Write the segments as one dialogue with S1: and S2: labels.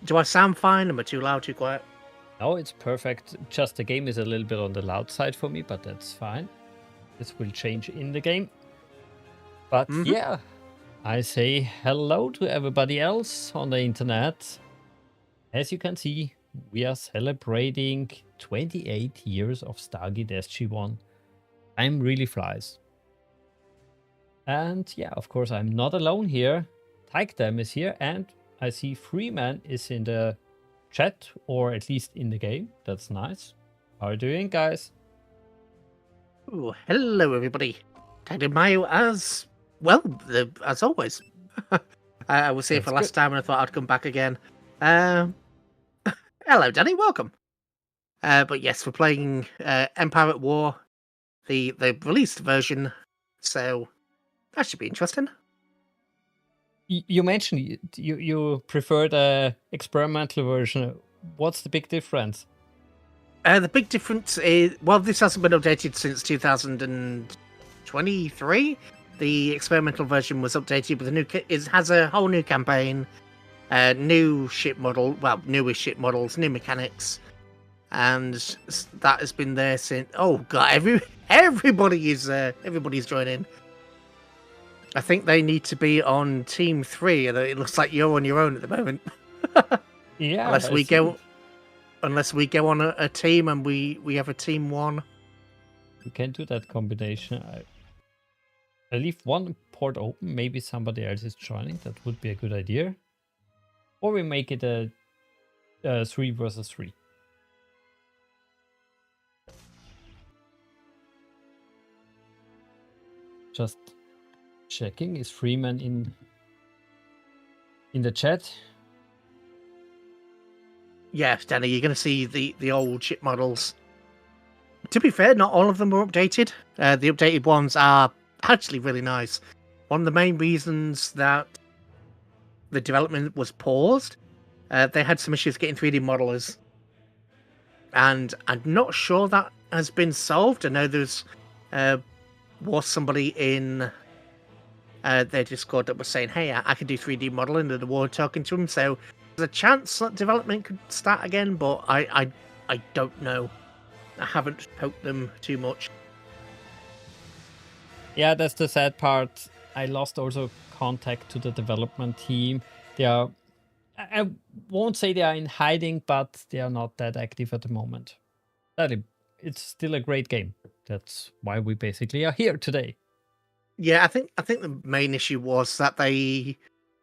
S1: Do I sound fine? Am I too loud, too quiet?
S2: No, it's perfect. Just the game is a little bit on the loud side for me, but that's fine. This will change in the game. But yeah, I say hello to everybody else on the internet. As you can see, we are celebrating 28 years of Stargate SG1. Time really flies. And yeah, of course, I'm not alone here. Taikdam is here, and I see Freeman is in the chat, or at least in the game. That's nice. How are you doing, guys?
S1: Ooh, hello, everybody. Tagged Mayo as well, as always. I was here for last time, and I thought I'd come back again. Hello, Danny. Welcome. But yes, we're playing Empire at War, the released version, so that should be interesting.
S2: You mentioned you prefer the experimental version. What's the big difference?
S1: The big difference is, well, this hasn't been updated since 2023. The experimental version was updated with a new it has a whole new campaign, new ship model, well, newish ship models, new mechanics, and that has been there since. Oh god, everybody's joining. I think they need to be on Team 3, and it looks like you're on your own at the moment.
S2: Yeah,
S1: unless we go on a team and we have a team 1.
S2: We can do that combination. I leave one port open. Maybe somebody else is joining. That would be a good idea. Or we make it a 3 versus 3. Just checking. Is Freeman in the chat?
S1: Yes, Danny, you're going to see the old ship models. To be fair, not all of them were updated. The updated ones are actually really nice. One of the main reasons that the development was paused, they had some issues getting 3D modelers. And I'm not sure that has been solved. I know there's was somebody in their Discord that was saying, hey, I can do 3D modeling, and they were talking to him, so there's a chance that development could start again, but I don't know. I haven't poked them too much.
S2: Yeah, that's the sad part. I lost also contact to the development team. They are, I won't say they are in hiding, but they are not that active at the moment. It's still a great game. That's why we basically are here today.
S1: Yeah, I think the main issue was that they,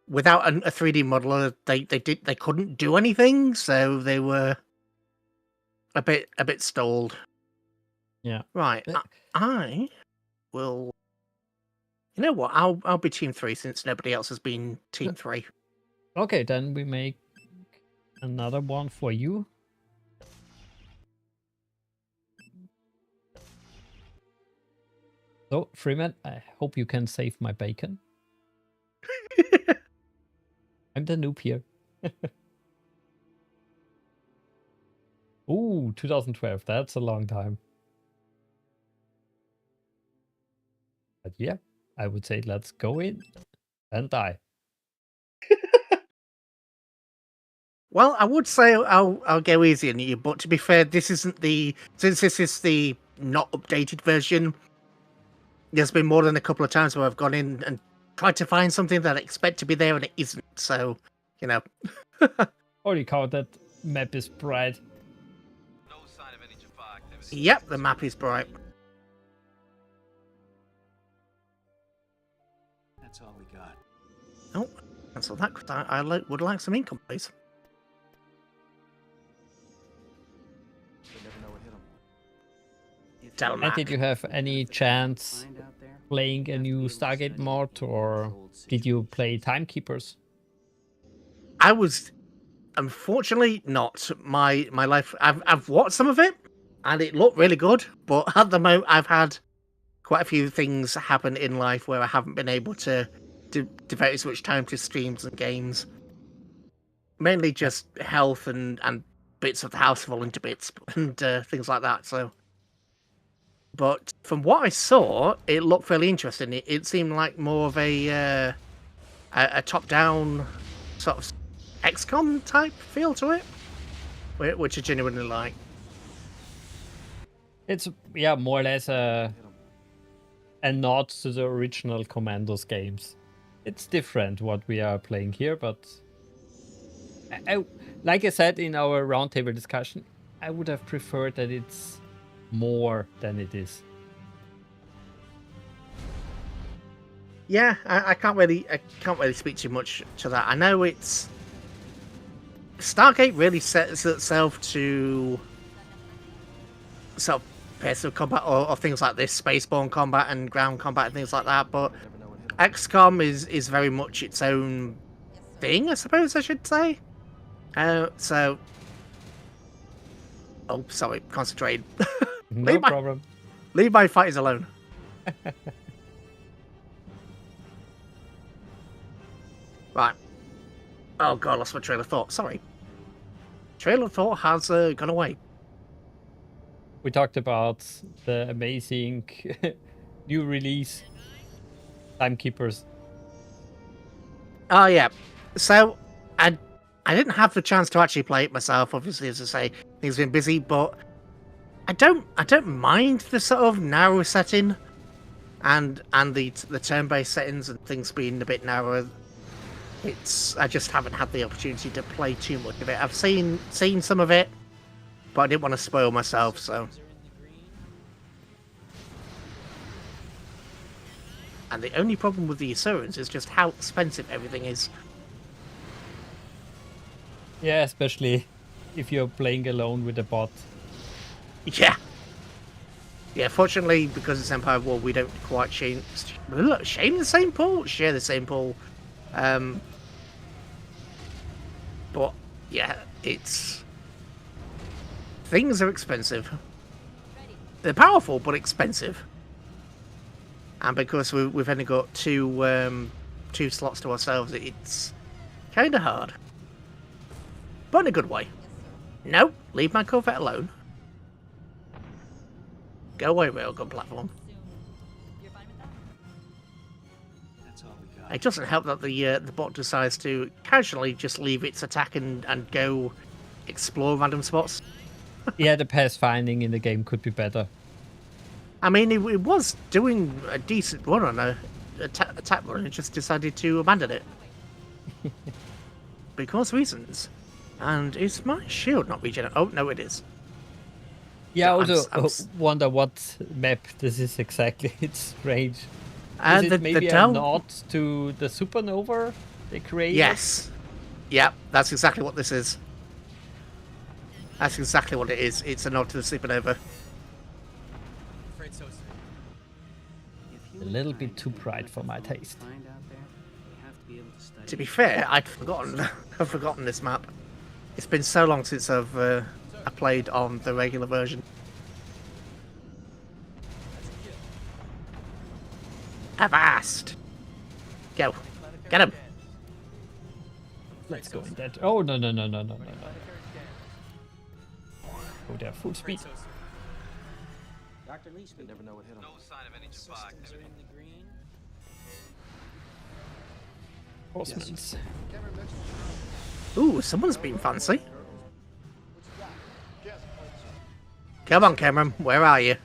S1: without a 3D modeler, they couldn't do anything, so they were a bit stalled.
S2: Yeah.
S1: Right. I will. You know what? I'll be Team 3 since nobody else has been Team 3.
S2: Okay, then we make another one for you. So, Freeman, I hope you can save my bacon. I'm the noob here. Ooh, 2012. That's a long time. But yeah, I would say let's go in and die.
S1: Well, I would say I'll go easy on you, but to be fair, this isn't since this is the not updated version. There's been more than a couple of times where I've gone in and tried to find something that I expect to be there and it isn't. So, you know.
S2: Holy cow, that map is bright.
S3: No sign of any Jaffa activity.
S1: Yep, the map is bright.
S3: That's all we got.
S1: Oh, cancel that because I would like some income, please.
S2: And did you have any chance playing a new Stargate mod, or did you play Timekeepers?
S1: I was, unfortunately, not. My life. I've watched some of it, and it looked really good. But at the moment, I've had quite a few things happen in life where I haven't been able to devote as much time to streams and games. Mainly just health and bits of the house falling to bits and things like that. So. But from what I saw, it looked fairly interesting. It seemed like more of a top-down sort of XCOM type feel to it, which I genuinely like.
S2: It's more or less a nod to the original Commandos games. It's different what we are playing here, but like I said in our roundtable discussion, I would have preferred that it's more than it is.
S1: Yeah, I can't really speak too much to that. I know it's Stargate really sets itself to sort of passive combat or things like this, spaceborne combat and ground combat and things like that. But XCOM is very much its own thing, I suppose I should say. So, oh, sorry, concentrate.
S2: No problem.
S1: Leave my fighters alone. Right. Oh god, lost my trail of thought. Sorry. Trail of thought has gone away.
S2: We talked about the amazing new release Timekeepers.
S1: Oh yeah. So I didn't have the chance to actually play it myself. Obviously, as I say, things have been busy, but I don't mind the sort of narrow setting, and the turn-based settings and things being a bit narrower. I just haven't had the opportunity to play too much of it. I've seen some of it, but I didn't want to spoil myself, so. And the only problem with the Asurans is just how expensive everything is.
S2: Yeah, especially if you're playing alone with a bot.
S1: Yeah. Yeah, fortunately, because it's Empire War, we don't quite share the same pool? Share the same pool. But, yeah, things are expensive. They're powerful, but expensive. And because we've only got two slots to ourselves, it's kind of hard. But in a good way. No, leave my Corvette alone. Go away, railgun platform.
S3: That's all we got.
S1: It doesn't help that the bot decides to casually just leave its attack and go explore random spots.
S2: Yeah, the pathfinding in the game could be better.
S1: I mean, it was doing a decent run on a attack run and just decided to abandon it. Because reasons. And is my shield not regenerating? Oh, no, it is.
S2: Yeah, I
S1: So
S2: also wonder what map this is exactly. It's strange.
S1: And
S2: Is it maybe a nod to the supernova they created?
S1: Yes. Yeah, that's exactly what this is. That's exactly what it is. It's a nod to the supernova.
S2: A little bit too bright for my taste.
S1: To be fair, I'd forgotten. I've forgotten this map. It's been so long since I played on the regular version. Avast! Go. Get him!
S2: Let's go in that. Oh, no. Go there, full speed.
S3: Dr. Lee speaking. Never know what hit him. No sign of any Jaffa activity.
S2: Horsemans.
S1: Ooh, someone's been fancy. Come on, Cameron. Where are you?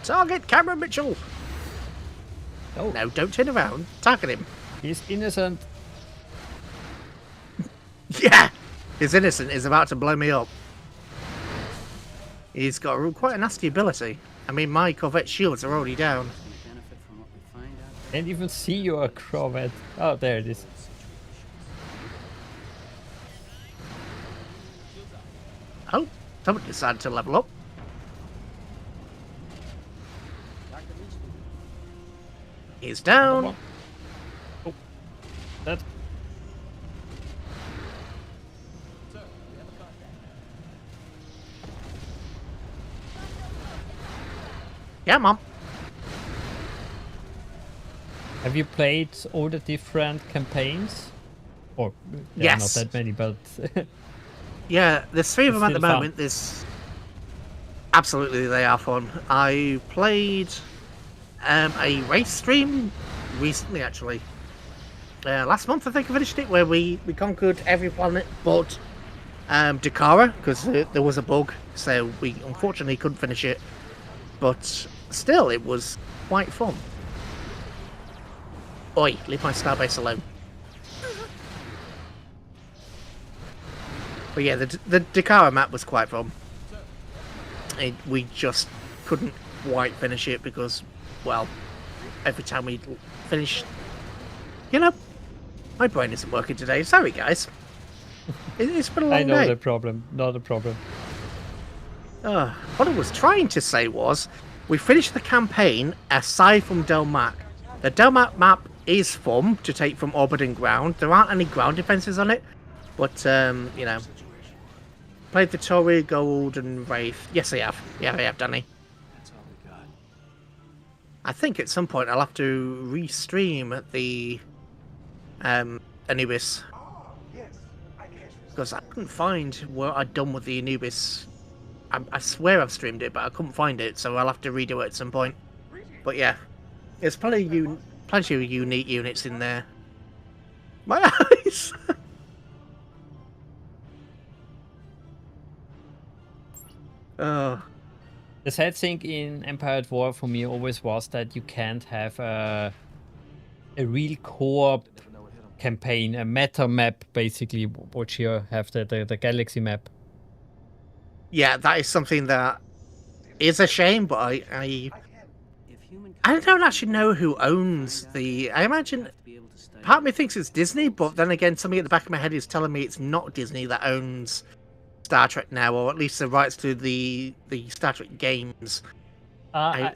S1: Target Cameron Mitchell!
S2: Oh,
S1: No, don't turn around. Target him.
S2: he's innocent.
S1: Yeah! He's innocent. He's about to blow me up. He's got quite a nasty ability. I mean, my Corvette shields are already down.
S2: Can't even see your Corvette. Oh, there it is.
S1: Oh, someone decided to level up. He's down.
S2: Oh, that.
S1: Yeah, Mom.
S2: Have you played all the different campaigns? Or
S1: Yes.
S2: not that many, but
S1: Yeah, there's three of them at the
S2: still fun.
S1: moment. Absolutely, they are fun. I played a Wraith stream recently, actually. last month I think I finished it, where we conquered every planet but Dakara, because there was a bug, so we unfortunately couldn't finish it. But still, it was quite fun. Oi, leave my starbase alone. But yeah, the Dakara map was quite fun. We just couldn't quite finish it because, well, every time we finished... You know, my brain isn't working today. Sorry, guys. It's been a long day.
S2: I know the problem. Not a problem.
S1: What I was trying to say was, we finished the campaign aside from Delmac. The Delmac map is fun to take from orbit and ground. There aren't any ground defenses on it, but, you know. Played the Tory, Gold, and Wraith. Yes, I have. Yeah, I have, Danny.
S3: That's all we got.
S1: I think at some point I'll have to restream the Anubis. Because I couldn't find what I'd done with the Anubis. I swear I've streamed it, but I couldn't find it, so I'll have to redo it at some point. But yeah, there's plenty of unique units in there. My eyes! Oh.
S2: The sad thing in Empire at War for me always was that you can't have a real co-op campaign, a meta map, basically, which you have the galaxy map.
S1: Yeah, that is something that is a shame, but I don't actually know who owns the... I imagine... Part of me thinks it's Disney, but then again, something at the back of my head is telling me it's not Disney that owns Star Trek now, or at least the rights to the Star Trek games.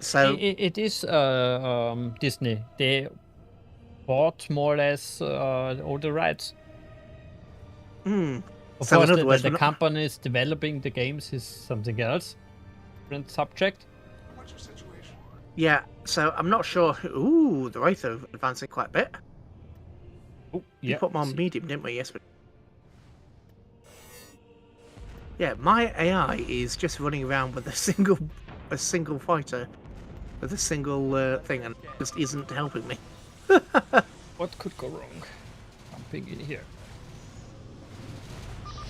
S1: So
S2: it is Disney. They bought more or less all the rights. Of
S1: So
S2: course,
S1: in other words,
S2: the
S1: we're not-
S2: companies developing the games is something else, different subject.
S1: yeah, so I'm not sure. Ooh, the Wraith are advancing quite a bit.
S2: Oh,
S1: We
S2: yeah.
S1: put them on medium, didn't we? Yes, but yeah, my AI is just running around with a single fighter, with a single thing, and it just isn't helping me.
S2: What could go wrong? Jumping in here.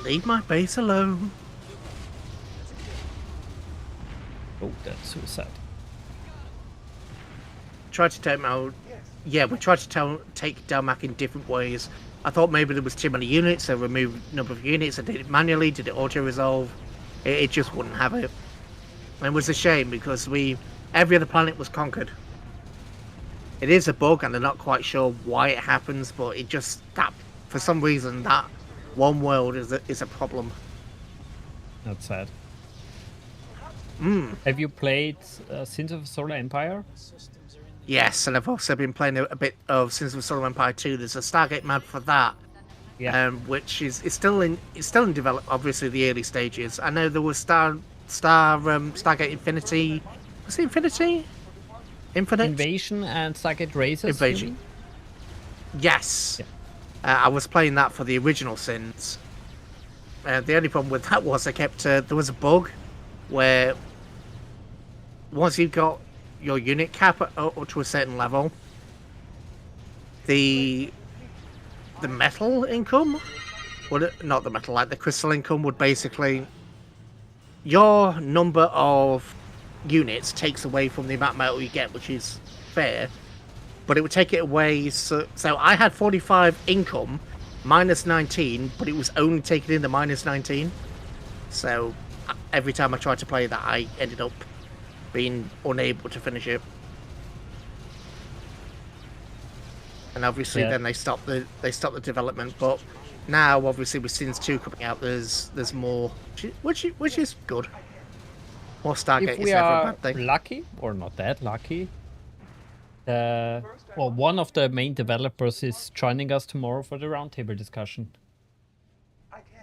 S1: Leave my base alone.
S2: Oh, that's suicide.
S1: Tried to take out. Yeah, we tried to take Delmac in different ways. I thought maybe there was too many units, so removed a number of units. I did it manually, did it auto-resolve. It just wouldn't have it. And it was a shame because every other planet was conquered. It is a bug, and they're not quite sure why it happens, but it just for some reason that one world is a problem.
S2: That's sad. Have you played Sins of Solar Empire?
S1: Yes, and I've also been playing a bit of Sins of Solar Empire 2. There's a Stargate map for that, which is still in development. Obviously, the early stages. I know there was Stargate Infinity. Was it Infinity? Infinite?
S2: Invasion and Stargate Races.
S1: Invasion. Yes.
S2: Yeah.
S1: I was playing that for the original Sins. The only problem with that was there was a bug where once you got your unit cap up to a certain level, the metal income not the metal, like the crystal income would basically, your number of units takes away from the amount of metal you get, which is fair, but it would take it away. So I had 45 income minus 19, but it was only taking in the minus 19. So every time I tried to play that, I ended up being unable to finish it. And obviously then they stopped the development. But now, obviously, with Sins 2 coming out, there's more, which is good. More Stargate
S2: If we
S1: is never a
S2: are
S1: bad thing.
S2: lucky, or not that lucky, one of the main developers is joining us tomorrow for the roundtable discussion.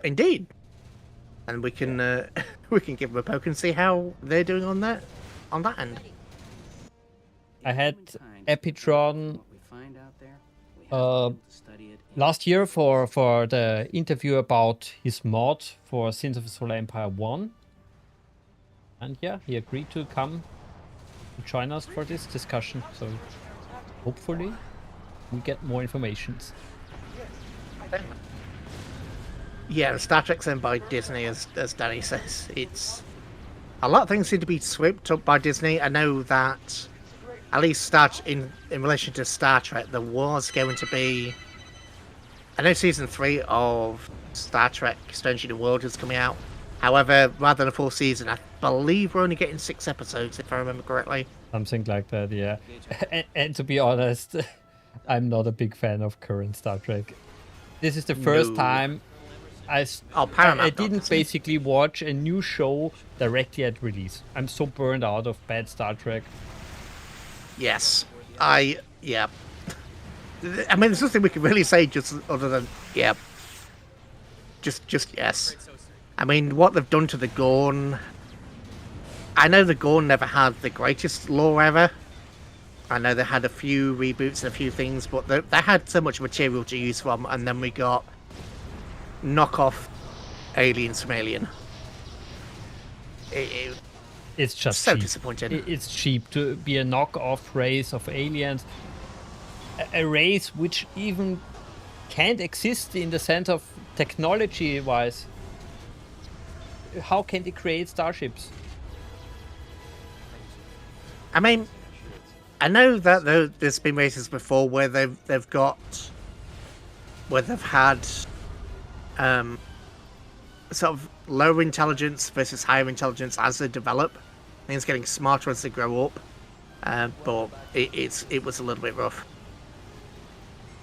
S1: Indeed. And we can we can give them a poke and see how they're doing on that end.
S2: I had Epitron last year for the interview about his mod for Sins of Solar Empire 1. And yeah, he agreed to come to join us for this discussion. So hopefully we get more informations.
S1: Yeah, Star Trek's owned by Disney, as Danny says. It's a lot of things seem to be swept up by Disney. I know that at least in relation to Star Trek, there was going to be. I know season 3 of Star Trek: Strange New World is coming out. However, rather than a full season, I believe we're only getting 6 episodes, if I remember correctly.
S2: Something like that, yeah. And to be honest, I'm not a big fan of current Star Trek. This is the first time I didn't basically watch a new show directly at release. I'm so burned out of bad Star Trek.
S1: Yes, yeah. I mean, there's nothing we can really say just other than yeah. Just yes. I mean, what they've done to the Gorn. I know the Gorn never had the greatest lore ever. I know they had a few reboots and a few things, but they had so much material to use from, and then we got knockoff aliens from Alien.
S2: It's just
S1: so
S2: cheap.
S1: Disappointing.
S2: It's cheap to be a knockoff race of aliens. A race which even can't exist in the sense of technology-wise. How can they create starships?
S1: I mean, I know that there's been races before where they've had sort of lower intelligence versus higher intelligence as they develop. Things getting smarter as they grow up, but it was a little bit rough.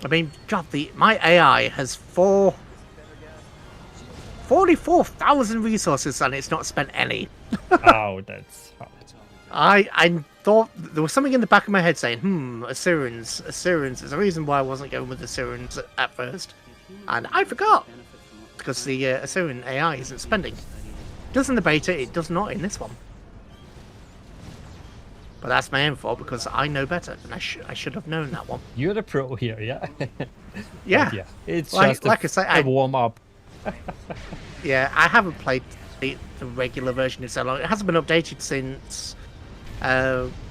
S1: I mean, God, my AI has 44,000 resources and it's not spent any.
S2: Oh, that's hard.
S1: I thought there was something in the back of my head saying, Asurans. There's a reason why I wasn't going with Asurans at first. And I forgot. Because the Asuran AI isn't spending. It does in the beta, it does not in this one. But that's my own fault because I know better. And I should have known that one.
S2: You're the pro here, yeah?
S1: Yeah.
S2: Yeah. It's
S1: like
S2: just
S1: I say,
S2: a warm-up.
S1: Yeah, I haven't played the regular version in so long. It hasn't been updated since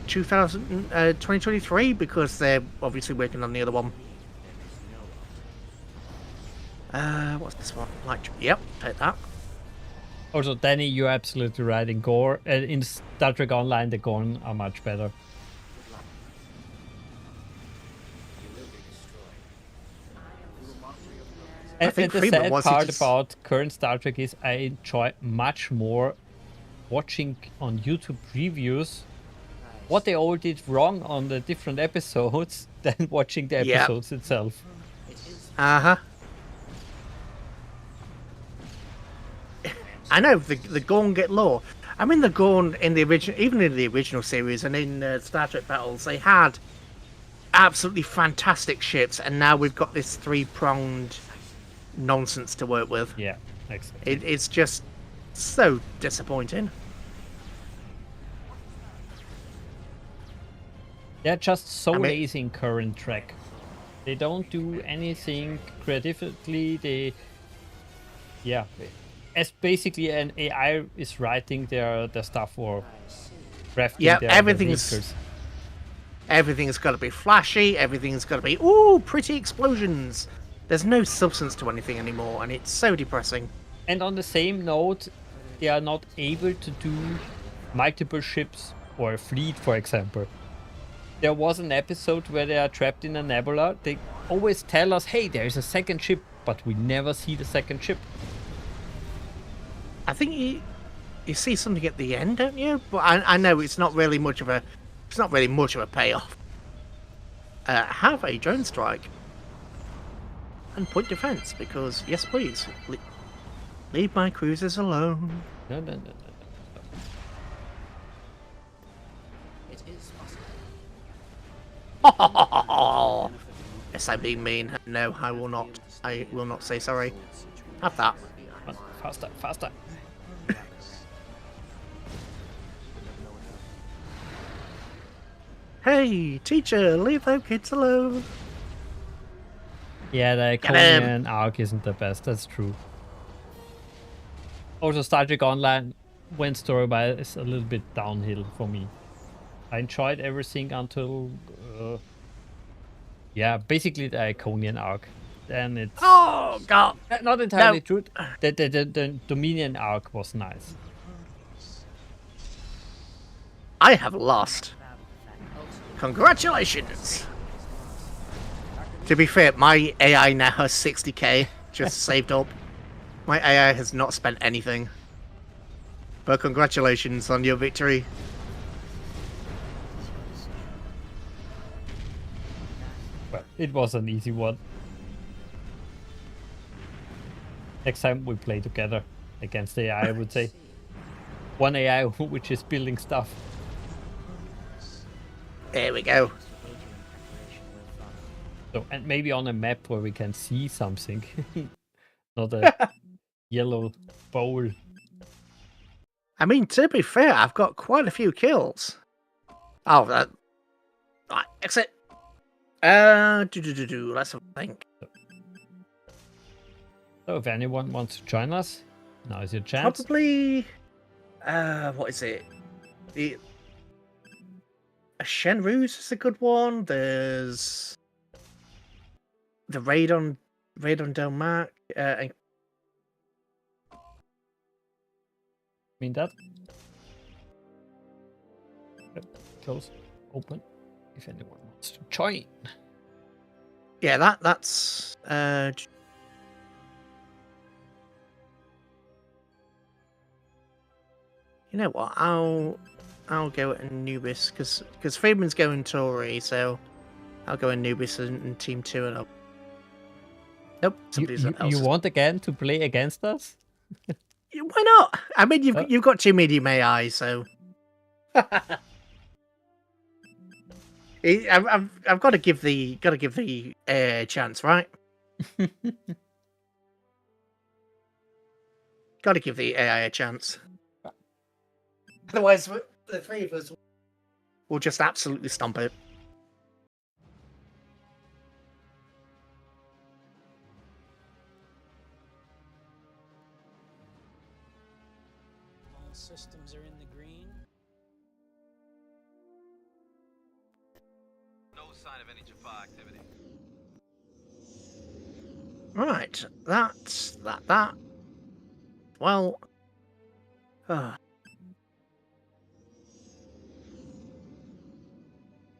S1: 2023 because they're obviously working on the other one. What's this one? Yep, take that.
S2: Also, Danny, you're absolutely right. In Star Trek Online, the Gorn are much better. And the sad part about current Star Trek is I enjoy much more watching on YouTube previews what they all did wrong on the different episodes than watching the episodes itself.
S1: Uh-huh. I know, the Gorn get low. I mean, the Gorn in the original, even in the original series and in Star Trek Battles, they had absolutely fantastic ships, and now we've got this 3-pronged nonsense to work with.
S2: Yeah, excellent.
S1: It's just so disappointing.
S2: They're just so lazy in current Trek. They don't do anything creatively. As basically an AI is writing their stuff or crafting their
S1: everything's got to be flashy. Everything's got to be pretty explosions. There's no substance to anything anymore, and it's so depressing.
S2: And on the same note, they are not able to do multiple ships or a fleet, for example. There was an episode where they are trapped in a nebula. They always tell us, hey, there's a second ship, but we never see the second ship.
S1: I think you see something at the end, don't you? But I know it's not really much of a payoff. Have a drone strike and point defense because yes, please leave my cruisers alone.
S2: No.
S3: It is possible.
S1: Yes, I'm being mean. No, I will not. I will not say sorry. Have that.
S2: Faster.
S1: Hey, teacher, leave those kids alone.
S2: Yeah, the Iconian arc isn't the best, that's true. Also, Star Trek Online, when story-wise, is a little bit downhill for me. I enjoyed everything until Yeah, basically the Iconian arc. Then it's
S1: Oh god!
S2: not entirely true. The Dominion arc was nice.
S1: I have lost. Congratulations! To be fair, my AI now has 60k just saved up. My AI has not spent anything. But congratulations on your victory.
S2: Well, it was an easy one. Next time we play together against AI, I would say. One AI which is building stuff.
S1: There we go.
S2: So, and maybe on a map where we can see something. Not a yellow bowl.
S1: I mean, to be fair, I've got quite a few kills. Oh, that... Right, exit. Let's have a think.
S2: So if anyone wants to join us, now is your chance.
S1: Probably... what is it? The... Shenruse is a good one. There's... The Raid on Del Mar.
S2: Mean that? Yep. Close. Open. If anyone wants to join.
S1: Yeah, that's... You know what? I'll go at Anubis because Friedman's going Tory, so I'll go Anubis and Team 2 and up. Nope, somebody's else.
S2: You want again to play against us?
S1: Why not? I mean, you've got 2 medium AI, so I've got to give the AI a chance, right? Got to give the AI a chance. Otherwise, the 3 of us will just absolutely stomp it.
S3: All systems are in the green.
S4: No sign of any Jaffa activity.
S1: Right, that. Well,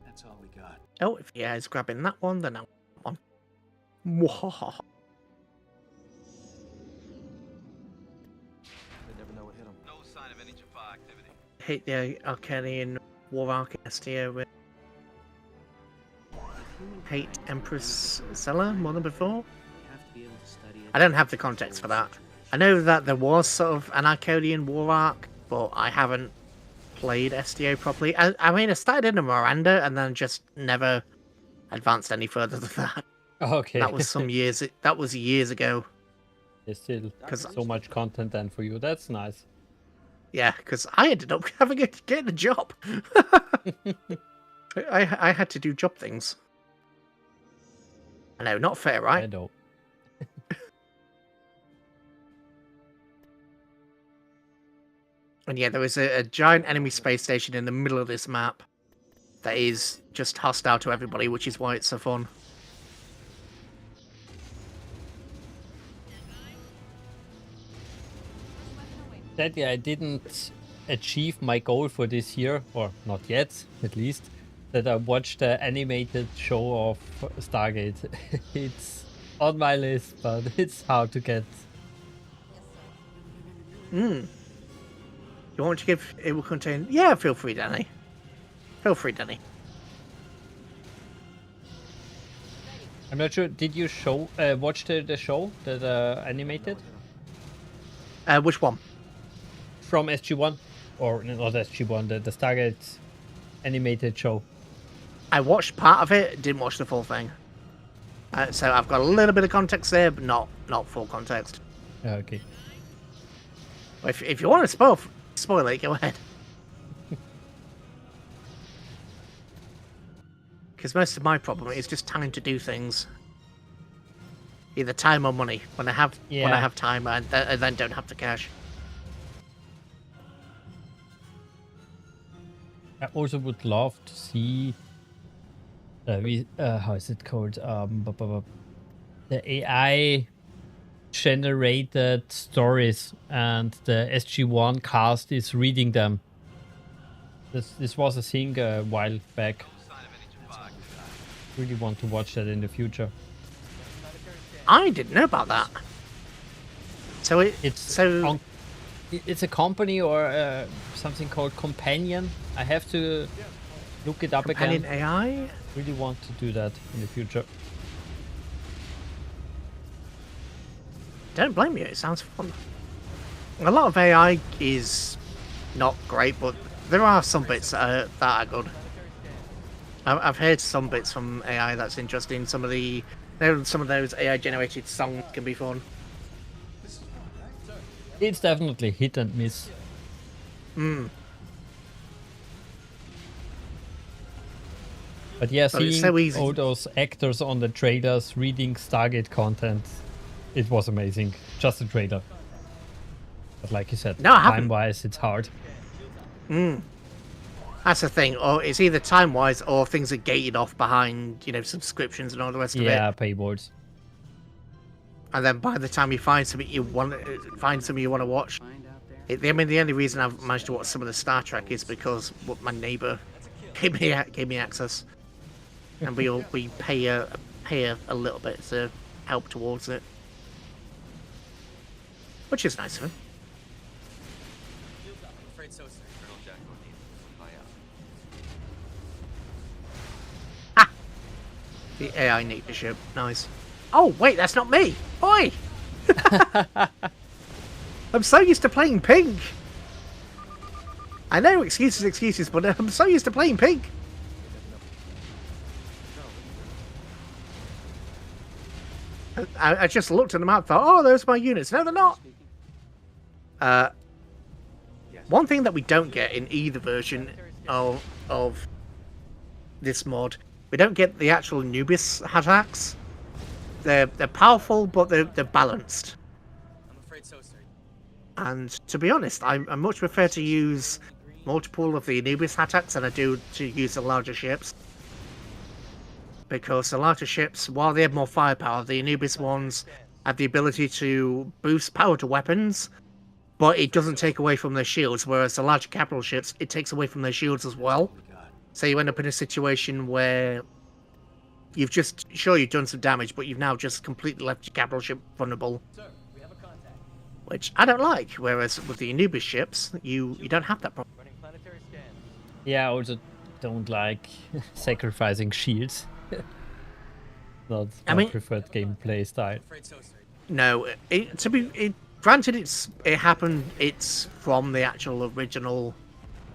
S3: That's all we got.
S1: oh, if he is grabbing that one, then I'll one. Mwahaha.
S4: They never know what hit them. No sign of any Jaffa activity.
S1: Hit the Arcadian War Arc STO with hate Empress Zella more than before.
S3: We have to be able to study it.
S1: I don't have the context for that. I know that there was sort of an Arcadian War Arc, but I haven't played STO properly. I mean, I started in a Miranda and then just never advanced any further than that.
S2: Okay.
S1: That was some years. That was years ago.
S2: There's still
S1: 'Cause-
S2: so much content then for you. That's nice.
S1: Yeah, because I ended up getting a job. I had to do job things. I know, not fair,
S2: I
S1: right?
S2: know.
S1: And yeah, there was a giant enemy space station in the middle of this map that is just hostile to everybody, which is why it's so fun.
S2: Sadly, I didn't achieve my goal for this year, or not yet, at least, that I watched the animated show of Stargate. It's on my list, but it's hard to get.
S1: You want to give it will contain? Yeah, feel free, Danny. Feel free, Danny.
S2: I'm not sure. Did you watch the show that animated
S1: Which one?
S2: from SG1, or not SG1, the Stargate animated show?
S1: I watched part of it, didn't watch the full thing. So I've got a little bit of context there, but not full context.
S2: Okay.
S1: If you want to spoil it, go ahead. Because most of my problem is just time to do things. Either time or money. When I have time, I then don't have the cash.
S2: I also would love to see How is it called? The AI generated stories, and the SG1 cast is reading them. This was a thing a while back. Really want to watch that in the future.
S1: I didn't know about that. So it's
S2: a company or something called Companion. I have to look it up
S1: Companion
S2: again.
S1: AI?
S2: Really want to do that in the future.
S1: Don't blame you, it sounds fun. A lot of AI is not great, but there are some bits that are good. I've heard some bits from AI that's interesting. Some of those AI generated songs can be fun.
S2: It's definitely hit and miss. But yeah,
S1: But it's
S2: seeing
S1: so easy.
S2: all those actors on the trailers reading Stargate content, it was amazing. Just a trailer. But like you said,
S1: No, I haven't.
S2: time-wise, it's hard.
S1: That's the thing. Or it's either time-wise or things are gated off behind, subscriptions and all the rest of it.
S2: Yeah, paywalls.
S1: And then by the time you find something you want to watch, the only reason I've managed to watch some of the Star Trek is because my neighbor gave me access, and we pay a little bit to help towards it, which is nice of him.
S4: I'm afraid so, sir. Colonel Jack O'Neill.
S1: Ha! The AI neighbor ship, nice. Oh wait, that's not me. Oi! I'm so used to playing pink. I know excuses, but I'm so used to playing pink. I just looked at them out and thought, oh, those are my units. No, they're not. One thing that we don't get in either version of this mod, we don't get the actual Anubis attacks. They're powerful, but they're balanced.
S4: I'm afraid so, sir.
S1: And to be honest, I much prefer to use multiple of the Anubis attacks than I do to use the larger ships. Because the larger ships, while they have more firepower, the Anubis ones have the ability to boost power to weapons, but it doesn't take away from their shields, whereas the larger capital ships, it takes away from their shields as well. So you end up in a situation where you've done some damage, but you've now just completely left your capital ship vulnerable. Which I don't like, whereas with the Anubis ships, you don't have that problem.
S2: Yeah, I also don't like sacrificing shields. Not my preferred gameplay style.
S1: No, granted, it's from the actual original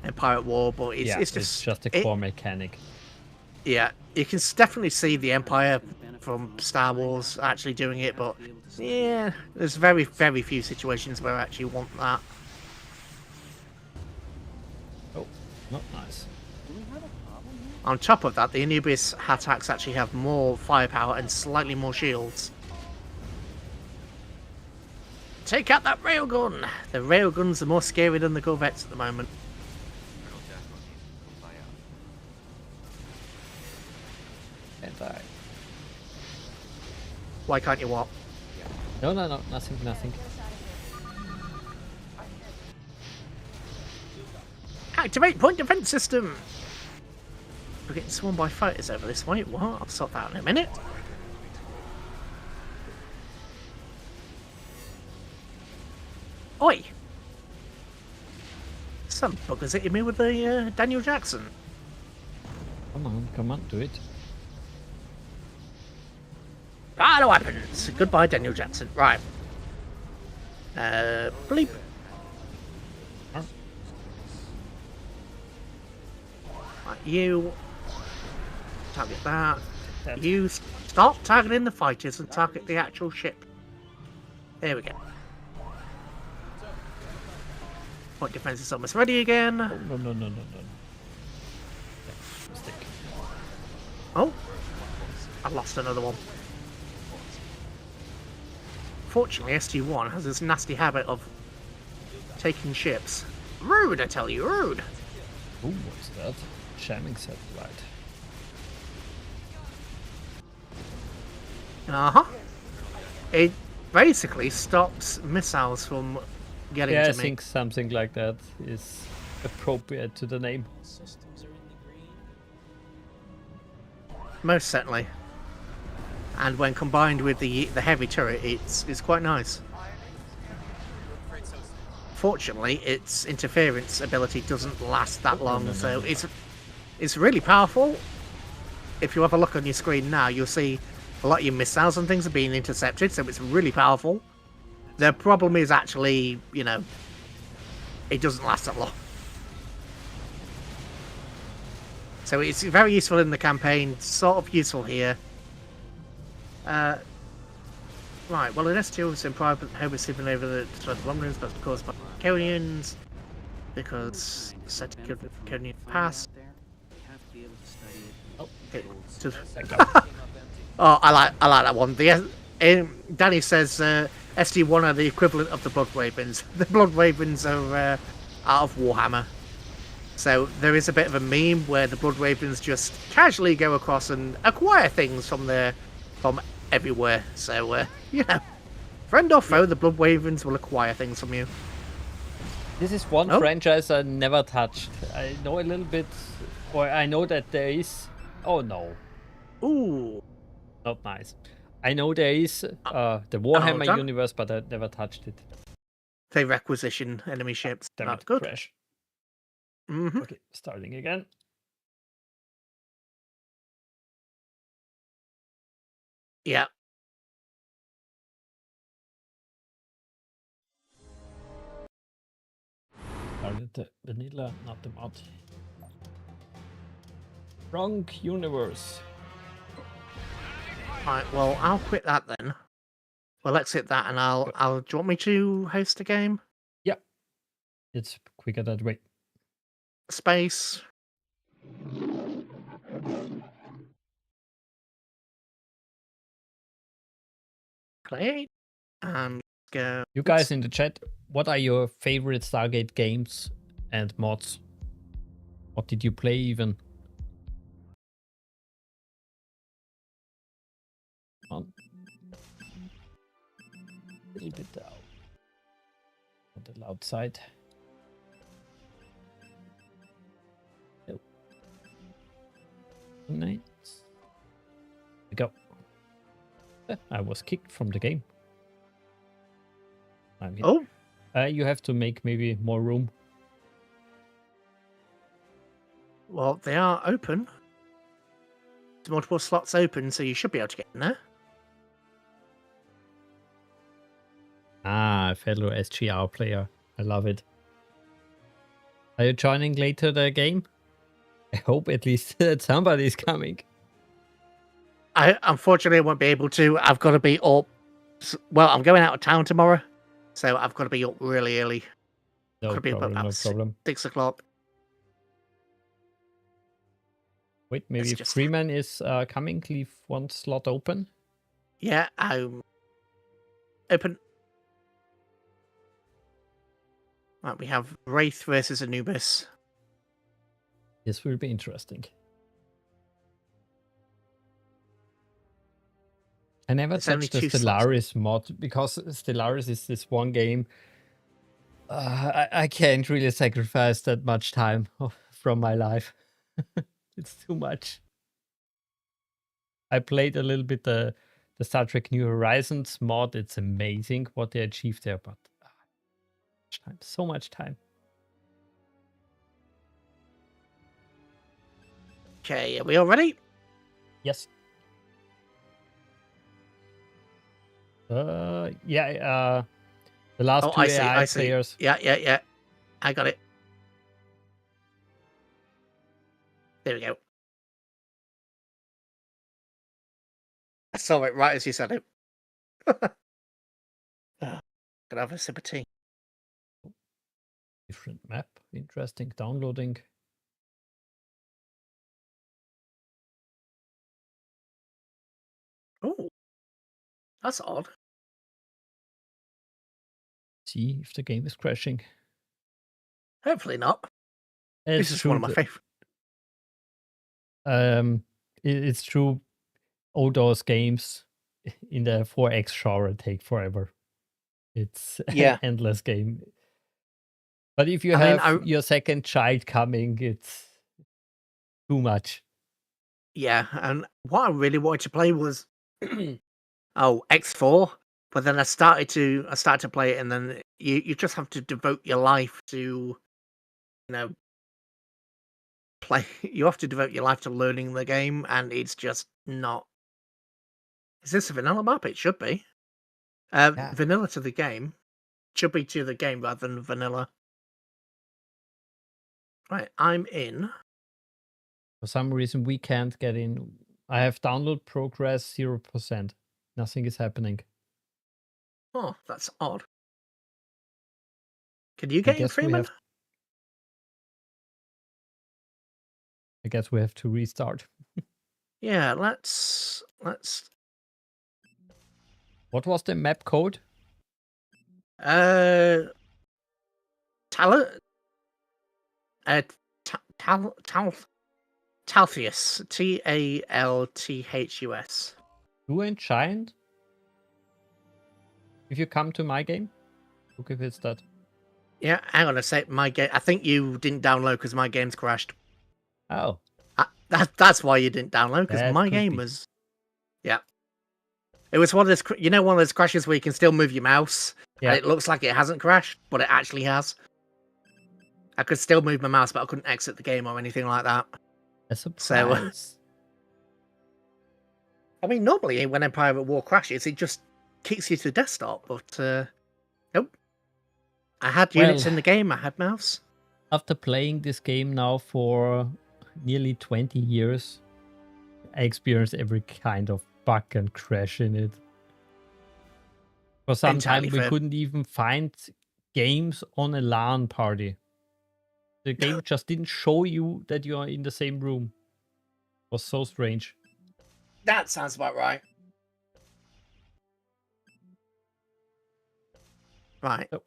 S1: Empire at War, but it's
S2: just a core mechanic.
S1: Yeah, you can definitely see the Empire from Star Wars actually doing it, but yeah, there's very, very few situations where I actually want that.
S2: Oh, not nice.
S1: On top of that, the Anubis attacks actually have more firepower and slightly more shields. Take out that railgun! The railguns are more scary than the Corvettes at the moment.
S4: Colonel Jack O'Neill.
S2: And I.
S1: Why can't you what?
S2: No, nothing.
S1: Activate point defense system! We're getting swarmed by fighters over this way. What? I'll sort that out in a minute. Oi! Some buggers hitting me with the Daniel Jackson.
S2: Come on, do it.
S1: Ah, no weapons! Goodbye, Daniel Jackson. Right. Bleep.
S2: Huh?
S1: Right, you target that. You stop targeting the fighters and target the actual ship. There we go. Point defense is almost ready again.
S2: Oh, no. Mistake.
S1: Oh, I lost another one. Fortunately, SG1 has this nasty habit of taking ships. Rude, I tell you, rude.
S2: Ooh, what's that? Jamming satellite.
S1: Uh-huh. It basically stops missiles from getting
S2: Yeah, I
S1: to me.
S2: think something like that is appropriate to the name.
S3: All systems are in the green.
S1: Most certainly. And when combined with the heavy turret, it's quite nice.
S4: I'm afraid so, sir.
S1: Fortunately, its interference ability doesn't last that long, so it's really powerful. If you have a look on your screen now, you'll see a lot of your missiles and things are being intercepted, so it's really powerful. The problem is actually, you know, it doesn't last that long. So it's very useful in the campaign, sort of useful here. Right, well, an SG1 was in private home receiving over the Londoners, but caused by Conians, because set Conian pass.
S3: Out there, we have to be able to study it.
S2: Oh,
S1: Okay,
S2: came
S1: to-
S2: up empty.
S1: Oh, I like that one. Danny says SG1 are the equivalent of the Blood Ravens. The Blood Ravens are out of Warhammer. So there is a bit of a meme where the Blood Ravens just casually go across and acquire things from everywhere. So you know, friend or foe, the Blood Ravens will acquire things from you.
S2: This is one
S1: Oh.
S2: franchise I never touched. I know a little bit, or I know that there is. Oh no,
S1: Ooh,
S2: not nice. I know there is the Warhammer
S1: done.
S2: universe, but I never touched it.
S1: they requisition enemy ships.
S2: Damn
S1: That's
S2: it,
S1: good.
S2: crash.
S1: Mm-hmm.
S2: Okay, starting again.
S1: Yeah.
S2: Started the vanilla, not the mod. Wrong universe.
S1: Right. Well, I'll quit that then. Well, let's hit that, and I'll. Do you want me to host a game?
S2: Yeah, it's quicker that way.
S1: Space. Play. And go.
S2: You guys in the chat, what are your favorite Stargate games and mods? What did you play even? On. A little bit down. On the loud side. Nope. Nice. We go. I was kicked from the game. I'm here.
S1: Oh,
S2: You have to make maybe more room.
S1: well, they are open. There's multiple slots open, so you should be able to get in there.
S2: Ah, fellow SGR player. I love it. Are you joining later the game? I hope at least that somebody's coming.
S1: I unfortunately won't be able to. I've got to be up. Well, I'm going out of town tomorrow, so I've got to be up really early.
S2: No
S1: Could be
S2: problem,
S1: about
S2: no problem.
S1: 6 o'clock.
S2: Wait, maybe
S1: just-
S2: Freeman is coming. Leave one slot open.
S1: Yeah, I'm open. Right, we have Wraith versus Anubis.
S2: This will be interesting. I never
S1: It's only
S2: touched the
S1: 2 slots.
S2: Stellaris mod because Stellaris is this one game. I can't really sacrifice that much time from my life. It's too much. I played a little bit the Star Trek New Horizons mod. It's amazing what they achieved there, but so much time.
S1: Okay, are we all ready?
S2: Yes. Yeah. The last
S1: Oh,
S2: two AI players.
S1: Yeah. I got it. There we go. I saw it right as you said it. Could have a sip of tea.
S2: Different map. Interesting. Downloading.
S1: Oh, that's odd.
S2: See if the game is crashing.
S1: Hopefully not. This is one of my favorite.
S2: It's true. All those games in the 4x shower take forever. It's
S1: Yeah.
S2: an endless game. But if you
S1: I mean,
S2: have your second child coming, it's too much.
S1: Yeah, and what I really wanted to play was X4, but then I started to play it, and then you just have to devote your life to, play. You have to devote your life to learning the game, and it's just not. Is this a vanilla map? It should be.
S2: Yeah.
S1: Vanilla to the game should be to the game rather than vanilla. Right, I'm in.
S2: For some reason, we can't get in. I have download progress 0%. Nothing is happening.
S1: Oh, that's odd. Can you
S2: I
S1: get in,
S2: guess we
S1: Freeman?
S2: have. I guess we have to restart.
S1: Yeah, let's.
S2: What was the map code?
S1: Talent. Talthus. Talthus.
S2: You and Giant? If you come to my game? Look if it's that.
S1: Yeah, hang on a sec. My game. I think you didn't download because my game's crashed.
S2: Oh.
S1: That's why you didn't download, because
S2: That
S1: my
S2: could
S1: game
S2: be.
S1: was. Yeah. It was one of those. One of those crashes where you can still move your mouse.
S2: Yeah.
S1: And it looks like it hasn't crashed, but it actually has. I could still move my mouse, but I couldn't exit the game or anything like that.
S2: A surprise.
S1: I mean, normally when Empire at War crashes, it just kicks you to desktop, but nope. I had units in the game, I had mouse.
S2: After playing this game now for nearly 20 years, I experienced every kind of bug and crash in it. For some
S1: Entirely
S2: time, we
S1: fair.
S2: couldn't even find games on a LAN party. The game just didn't show you that you are in the same room. It was so strange.
S1: That sounds about right. Right.
S2: So,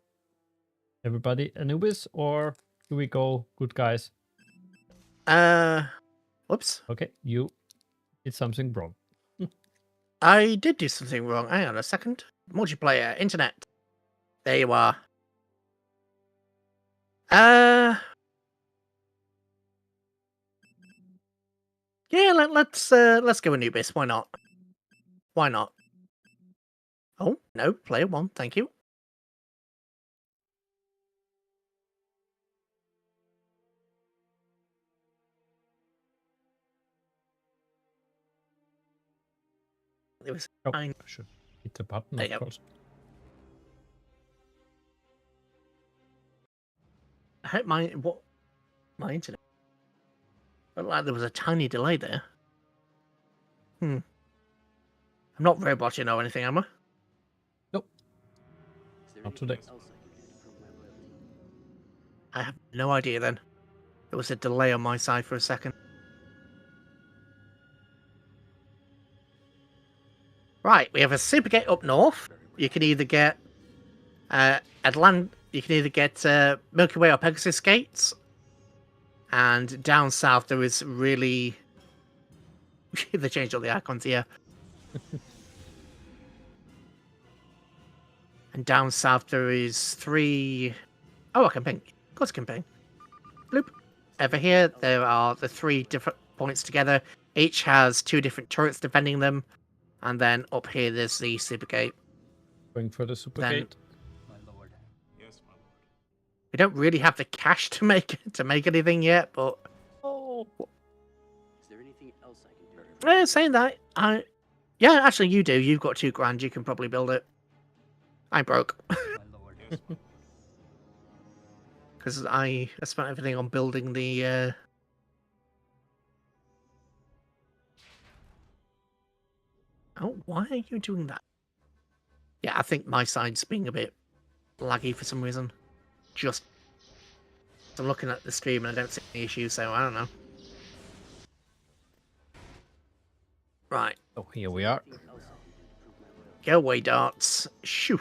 S2: everybody Anubis, or do we go good guys?
S1: Whoops.
S2: Okay, you did something wrong.
S1: I did do something wrong. Hang on a second. Multiplayer, internet. There you are. Yeah, let's go Anubis. Why not? Why not? Oh, no, player one, thank you. It was
S2: I should hit the button,
S1: There
S2: of
S1: you go.
S2: course.
S1: I hope my internet. Felt like there was a tiny delay there. I'm not roboting or anything, am I?
S2: Nope.
S3: Is there
S2: Not
S3: anything
S2: today.
S3: else I can do to prove my loyalty?
S1: I have no idea then. There was a delay on my side for a second. Right, we have a supergate up north. You can either get you can either get Milky Way or Pegasus gates. And down south there is really they changed all the icons here. And down south there is 3. Oh, I can ping. Of course I can ping. Bloop. Over here there are the 3 different points together. Each has 2 different turrets defending them. And then up here there's the supergate.
S2: Going for the super
S1: Then-
S2: gate.
S3: My lord. Yes, my lord.
S1: We don't really have the cash to make anything yet, but
S2: Oh.
S3: Is there anything else I can do? to prove
S1: saying that, yeah, actually you do. You've got $2,000. You can probably build it. I'm broke
S3: my lord? Yes, my lord.
S1: because I spent everything on building the. Oh, why are you doing that? Yeah, I think my side's being a bit laggy for some reason. Just I'm looking at the stream and I don't see any issues, so I don't know. Right,
S2: Oh, here we are.
S3: Anything else I can do to prove my loyalty?
S1: go away, darts. Shoo.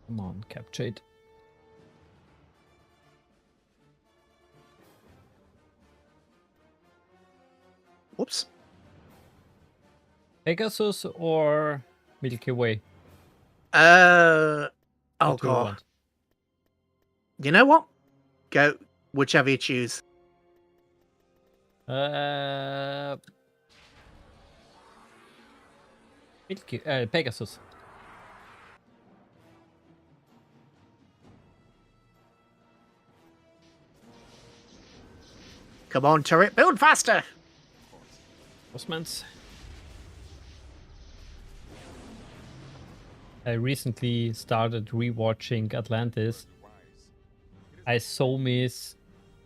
S2: Come on, capture it.
S1: Whoops.
S2: Pegasus or Milky Way?
S1: Oh
S2: What do you
S1: god.
S2: want?
S1: You know what? Go whichever you choose.
S2: Pegasus.
S1: Come on, turret, build faster!
S2: Osmans. I recently started rewatching Atlantis. I so miss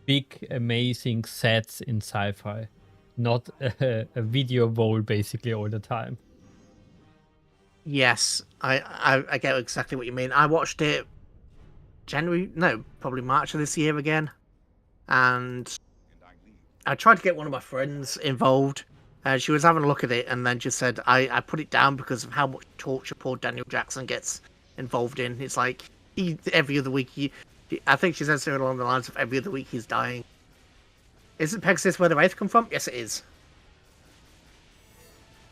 S2: big, amazing sets in sci-fi, not a video bowl basically all the time.
S1: Yes, I get exactly what you mean. I watched it probably March of this year again, and I tried to get one of my friends involved. She was having a look at it and then just said, I put it down because of how much torture poor Daniel Jackson gets involved in. It's like every other week, I think she said something along the lines of every other week he's dying. Isn't Pegasus where the Wraith come from? Yes, it is.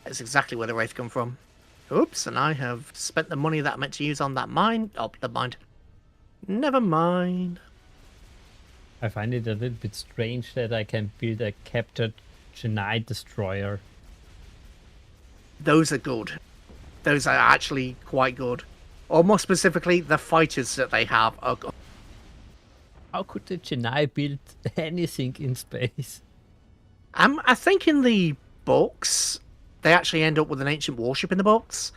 S1: That's exactly where the Wraith come from. Oops, and I have spent the money that I meant to use on that mine. Oh, never mind. Never mind.
S2: I find it a little bit strange that I can build a captured Chennai destroyer.
S1: Those are good. Those are actually quite good. Or more specifically, the fighters that they have are good.
S2: How could the Chennai build anything in space?
S1: I think in the books, they actually end up with an ancient warship in the books.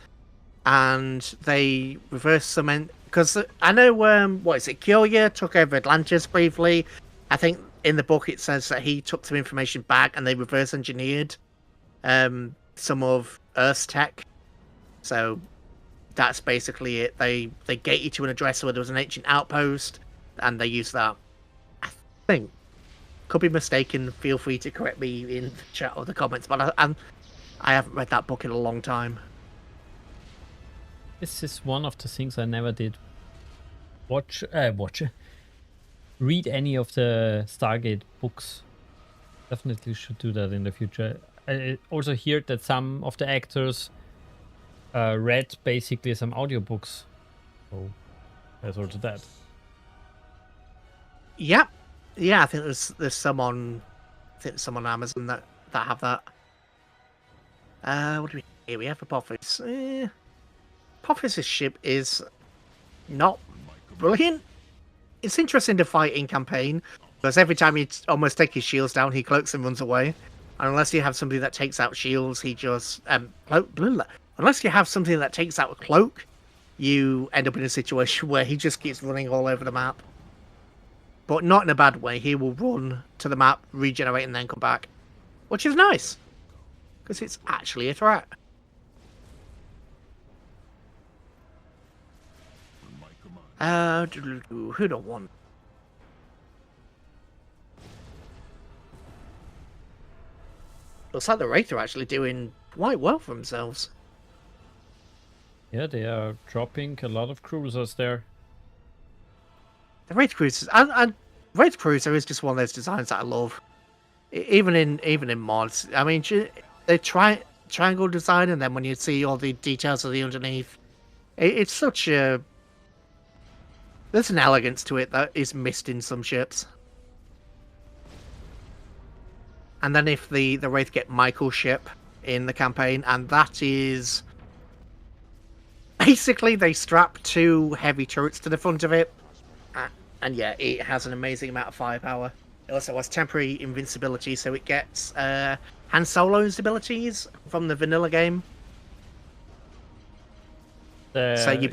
S1: And they reverse some... Because I know, what is it, Kyoya took over Atlantis briefly. I think in the book it says that he took some information back and they reverse engineered some of Earth's tech. So that's basically it. They get you to an address where there was an ancient outpost and they use that. I think. Could be mistaken. Feel free to correct me in the chat or the comments, but I haven't read that book in a long time.
S2: This is one of the things I never did. Read any of the Stargate books. Definitely should do that in the future. I also hear that some of the actors read basically some audiobooks. So there's also that.
S1: Yeah. Yeah, I think there's some on Amazon that have that. What do we here? We have Apophis. Apophis' ship is not brilliant. It's interesting to fight in campaign because every time you almost take his shields down, he cloaks and runs away. And unless you have somebody that takes out shields, he just unless you have something that takes out a cloak, you end up in a situation where he just keeps running all over the map. But not in a bad way. He will run to the map, regenerate, and then come back, which is nice because it's actually a threat. Who don't want? Looks like the Wraith are actually doing quite well for themselves.
S2: Yeah, they are dropping a lot of cruisers there.
S1: The Wraith Cruisers and Wraith Cruiser is just one of those designs that I love. Even in mods. I mean, they triangle design, and then when you see all the details of the underneath, it's such a... There's an elegance to it that is missed in some ships. And then if the Wraith get Michael's ship in the campaign, and that is... Basically, they strap 2 heavy turrets to the front of it. And yeah, it has an amazing amount of firepower. It also has temporary invincibility, so it gets Han Solo's abilities from the vanilla game. So you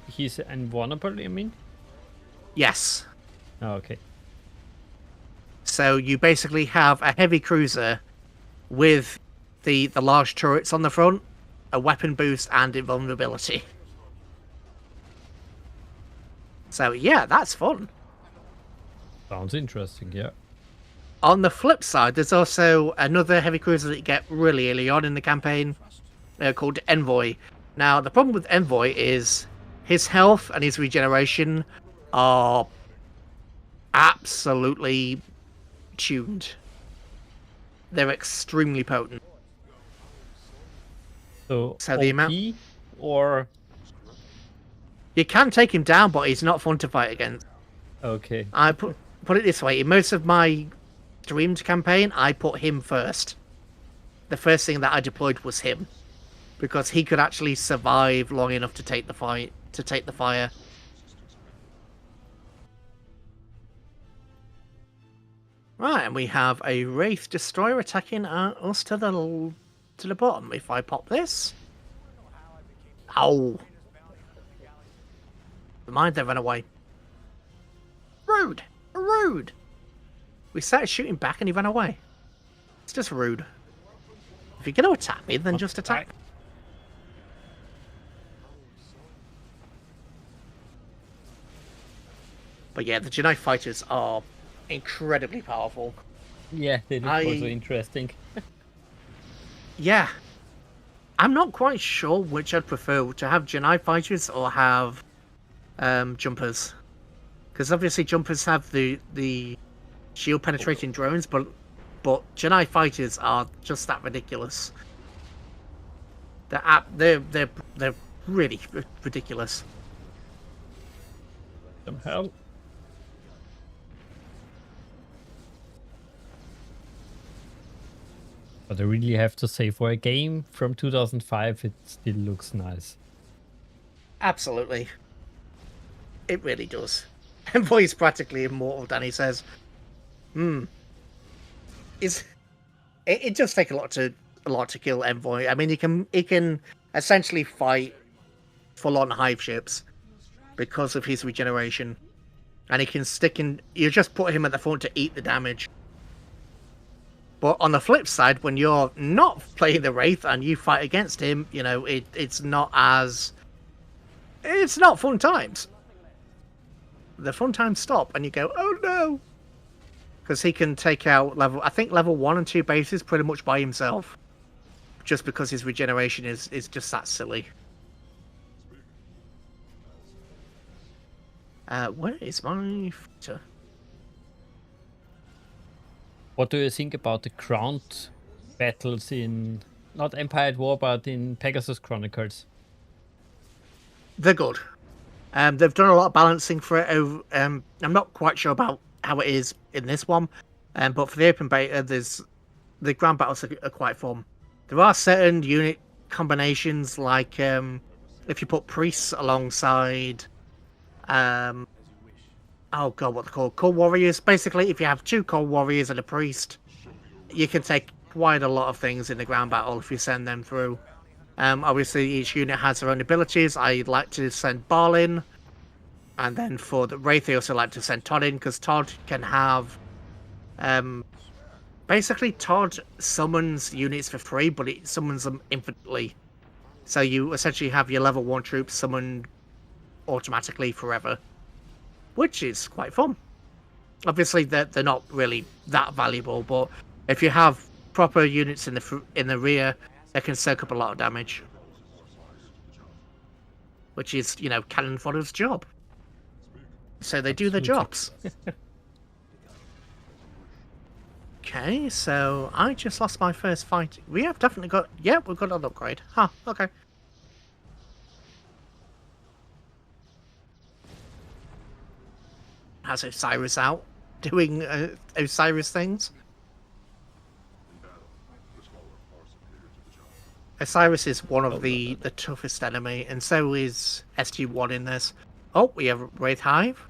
S2: He's invulnerable, you mean?
S1: Yes.
S2: Oh, okay.
S1: So you basically have a heavy cruiser with the large turrets on the front, a weapon boost, and invulnerability. So yeah, that's fun.
S2: Sounds interesting, yeah.
S1: On the flip side, there's also another heavy cruiser that you get really early on in the campaign called Envoy. Now, the problem with Envoy is his health and his regeneration are absolutely tuned. They're extremely potent.
S2: So
S1: the
S2: OP or
S1: you can take him down, but he's not fun to fight against.
S2: okay.
S1: I put it this way: in most of my streamed campaign, I put him first. The first thing that I deployed was him, because he could actually survive long enough to take the fight, to take the fire. Right, and we have a Wraith Destroyer attacking us to the bottom. If I pop this, ow! Never mind, they ran away. Rude, rude. We started shooting back and he ran away. It's just rude. If you're going to attack me, then just attack. But yeah, the Jedi fighters are incredibly powerful.
S2: Yeah, they look also interesting.
S1: Yeah. I'm not quite sure which I'd prefer, to have Jedi fighters or have jumpers. Because obviously jumpers have the shield penetrating drones, but Jedi fighters are just that ridiculous. They're really ridiculous.
S2: Some hell. But I really have to say, for a game from 2005, it still looks nice.
S1: Absolutely. It really does. Envoy is practically immortal, Danny says. It does take a lot to kill Envoy. I mean, he can essentially fight full-on hive ships because of his regeneration, and he can stick in. You just put him at the front to eat the damage. But on the flip side, when you're not playing the Wraith and you fight against him, you know, it's not fun times. The fun times stop and you go, oh no! Because he can take out level 1 and 2 bases pretty much by himself. Just because his regeneration is just that silly. Where is my fighter?
S2: What do you think about the ground battles in, not Empire at War, but in Pegasus Chronicles?
S1: They're good. They've done a lot of balancing for it. I'm not quite sure about how it is in this one, but for the open beta, the ground battles are quite fun. There are certain unit combinations, like if you put priests alongside, oh god, what they're called? Core warriors. Basically, if you have 2 core warriors and a priest, you can take quite a lot of things in the ground battle if you send them through. Obviously, each unit has their own abilities. I like to send Ball in, and then for the Wraith, I also like to send Todd in, because Todd can have... basically, Todd summons units for free, but it summons them infinitely. So you essentially have your level 1 troops summoned automatically forever, which is quite fun. Obviously, they're not really that valuable, but if you have proper units in the rear, they can soak up a lot of damage. Which is, you know, cannon fodder's job. So they do their jobs. Okay, so I just lost my first fight. We have definitely got... Yeah, we've got an upgrade. Huh, okay. Has Osiris out doing Osiris things. Osiris is one of the toughest enemy, and so is SG1 in this. Oh, we have Wraith Hive.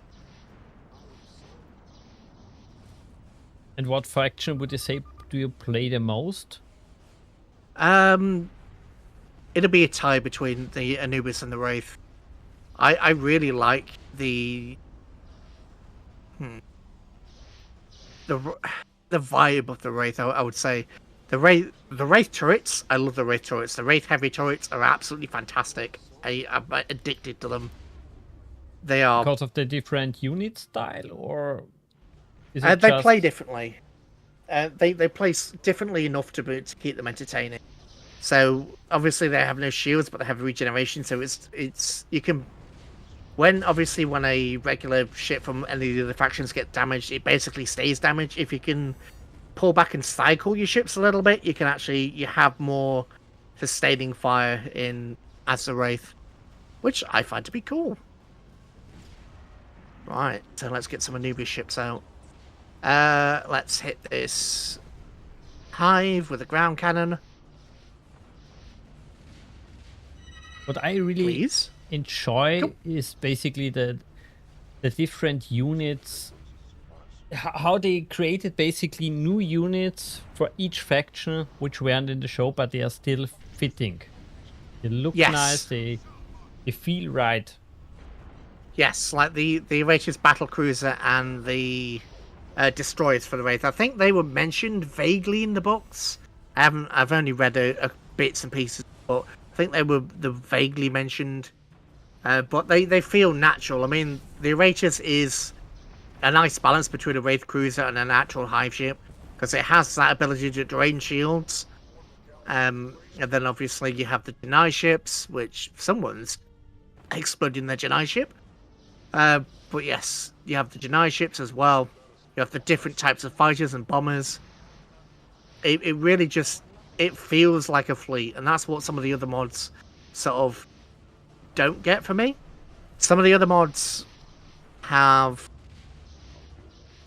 S2: And what faction would you say do you play the most?
S1: It'll be a tie between the Anubis and the Wraith. I really like the vibe of the Wraith. I would say the Wraith turrets. I love the Wraith turrets. The Wraith heavy turrets are absolutely fantastic. I'm addicted to them. They are
S2: because of the different unit style, or is
S1: they
S2: it just...
S1: play differently. They play differently enough to keep them entertaining. So obviously they have no shields, but they have regeneration. So it's you can when a regular ship from any of the other factions get damaged, it basically stays damaged. If you can pull back and cycle your ships a little bit, you have more sustaining fire in as the Wraith, which I find to be cool. Right, so let's get some Anubis ships out. Let's hit this hive with a ground cannon.
S2: What I really
S1: Please.
S2: enjoy
S1: Go.
S2: is basically the different units, how they created basically new units for each faction which weren't in the show, but they are still fitting. They look
S1: Yes.
S2: nice, they feel right.
S1: Yes, like the Wraith's battle cruiser and the destroyers for the Wraith. I think they were mentioned vaguely in the books. I've only read a bits and pieces, but I think they were vaguely mentioned. But they feel natural. I mean, the Wraith's is a nice balance between a Wraith cruiser and an actual hive ship, because it has that ability to drain shields. And then obviously you have the Deny ships, which someone's exploding their Deny ship. But yes, you have the Deny ships as well. You have the different types of fighters and bombers. It really just, it feels like a fleet, and that's what some of the other mods sort of don't get for me. Some of the other mods have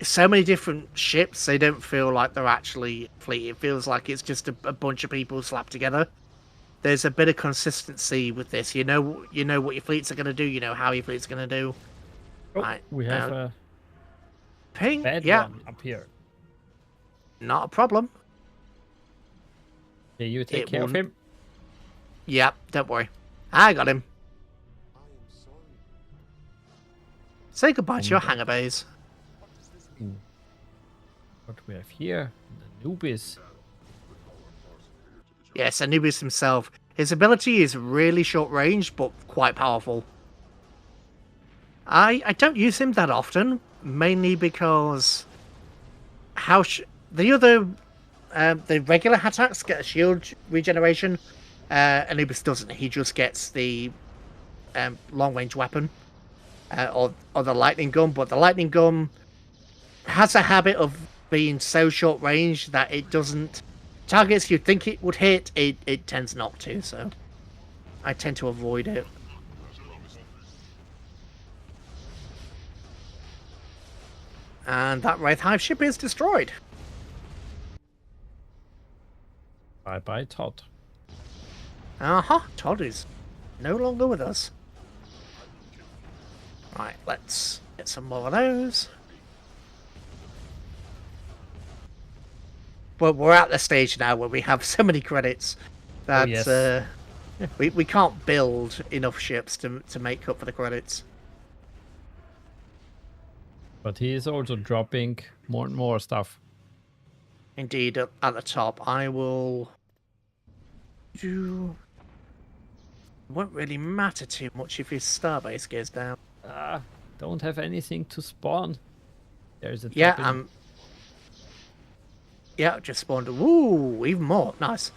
S1: so many different ships, they don't feel like they're actually a fleet. It feels like it's just a bunch of people slapped together. There's a bit of consistency with this. You know what your fleets are going to do. You know how your fleets are going to do.
S2: Oh,
S1: Right,
S2: we have a
S1: ping.
S2: bad
S1: Yeah,
S2: one up here.
S1: not a problem.
S2: Okay, you take
S1: It
S2: care of
S1: won't-
S2: him.
S1: Yeah, don't worry. I got him. Say goodbye to your hangar bays.
S2: What we have here, the Anubis.
S1: Yes, Anubis himself. His ability is really short range, but quite powerful. I don't use him that often, mainly because the regular attacks get a shield regeneration. Anubis doesn't. He just gets the long range weapon or the lightning gun. But the lightning gun has a habit of being so short range that it doesn't targets you'd think it would hit. It tends not to. So I tend to avoid it. And that Wraith Hive ship is destroyed.
S2: Bye bye, Todd.
S1: Todd is no longer with us. Right, let's get some more of those. But we're at the stage now where we have so many credits that
S2: yes.
S1: we can't build enough ships to make up for the credits.
S2: But he is also dropping more and more stuff.
S1: Indeed, at the top, I will do. Won't really matter too much if his starbase goes down.
S2: Don't have anything to spawn. There's a
S1: Yeah,
S2: topping.
S1: Yeah, just spawned. Ooh, even more. Nice.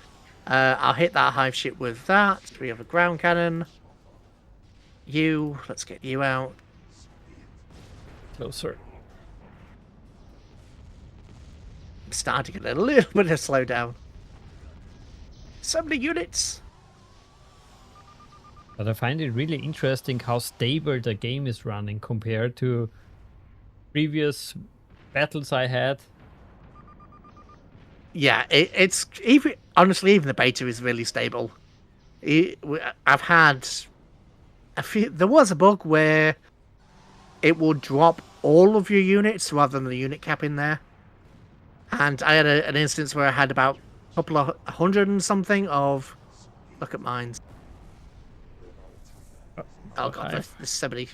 S1: I'll hit that hive ship with that. We have a ground cannon. Let's get you out.
S2: Closer.
S1: I'm starting to get a little bit of slowdown. So many units.
S2: But I find it really interesting how stable the game is running compared to previous battles I had.
S1: Yeah, it's even honestly, even the beta is really stable. I've had a few. There was a bug where it will drop all of your units rather than the unit cap in there, and I had an instance where I had about a couple of 100 and something of. Look at mine. Oh god, there's so many.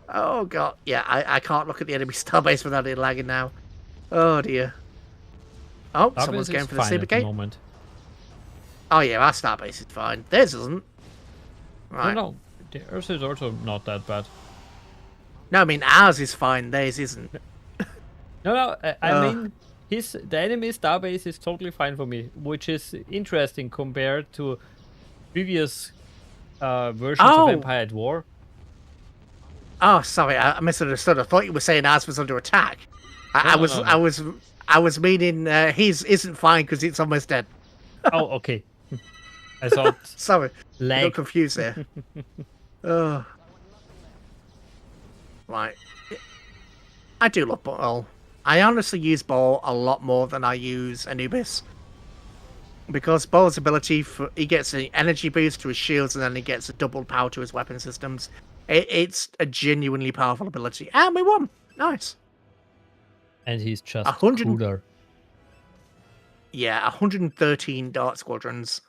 S1: Oh god, yeah, I can't look at the enemy starbase without it lagging now. Oh dear. Oh,
S2: Starbase
S1: someone's going
S2: is
S1: for the
S2: fine
S1: super
S2: at the
S1: gate.
S2: moment.
S1: Oh yeah, our starbase is fine. Theirs isn't. Right.
S2: No, theirs is also not that bad.
S1: No, I mean ours is fine. Theirs isn't.
S2: No, I mean the enemy starbase is totally fine for me, which is interesting compared to previous versions of Empire at War.
S1: Oh, sorry, I misunderstood. I thought you were saying ours was under attack. I was meaning his isn't fine because it's almost dead.
S2: Oh, okay. I thought
S1: Sorry, I
S2: lag.
S1: got confused there. Right. I do love Ball. I honestly use Ball a lot more than I use Anubis. Because Ball's ability, he gets an energy boost to his shields and then he gets a double power to his weapon systems. It's a genuinely powerful ability. And we won! Nice.
S2: And he's just
S1: 100
S2: cooler.
S1: Yeah, 113 Dart Squadrons.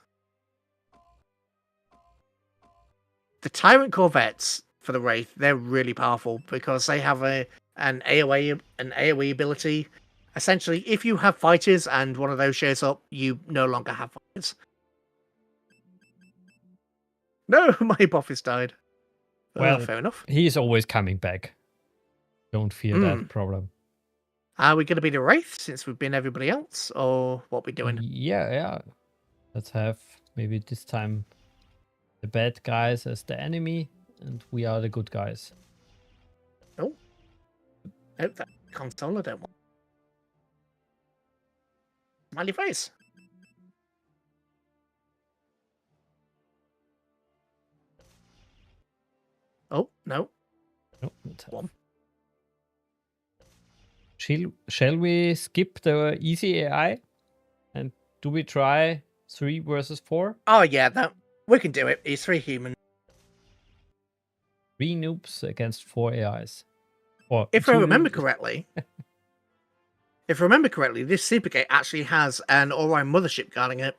S1: The Tyrant Corvettes for the Wraith, they're really powerful because they have an AoE ability. Essentially, if you have fighters and one of those shows up, you no longer have fighters. No, my buff has died.
S2: Well,
S1: fair enough.
S2: He's always coming back. Don't fear that problem.
S1: Are we going to be the Wraith since we've been everybody else, or what we doing?
S2: Yeah. Let's have maybe this time the bad guys as the enemy, and we are the good guys.
S1: Oh, that console I don't want. Smiley face. Oh, no.
S2: No, let's have.
S1: One.
S2: Shall we skip the easy AI? And do we try 3 versus 4?
S1: Oh, yeah, we can do it. He's 3 human.
S2: 3 noobs against 4 AIs. Or
S1: If I
S2: 2
S1: remember
S2: noobs.
S1: correctly, this Supergate actually has an Orion mothership guarding it.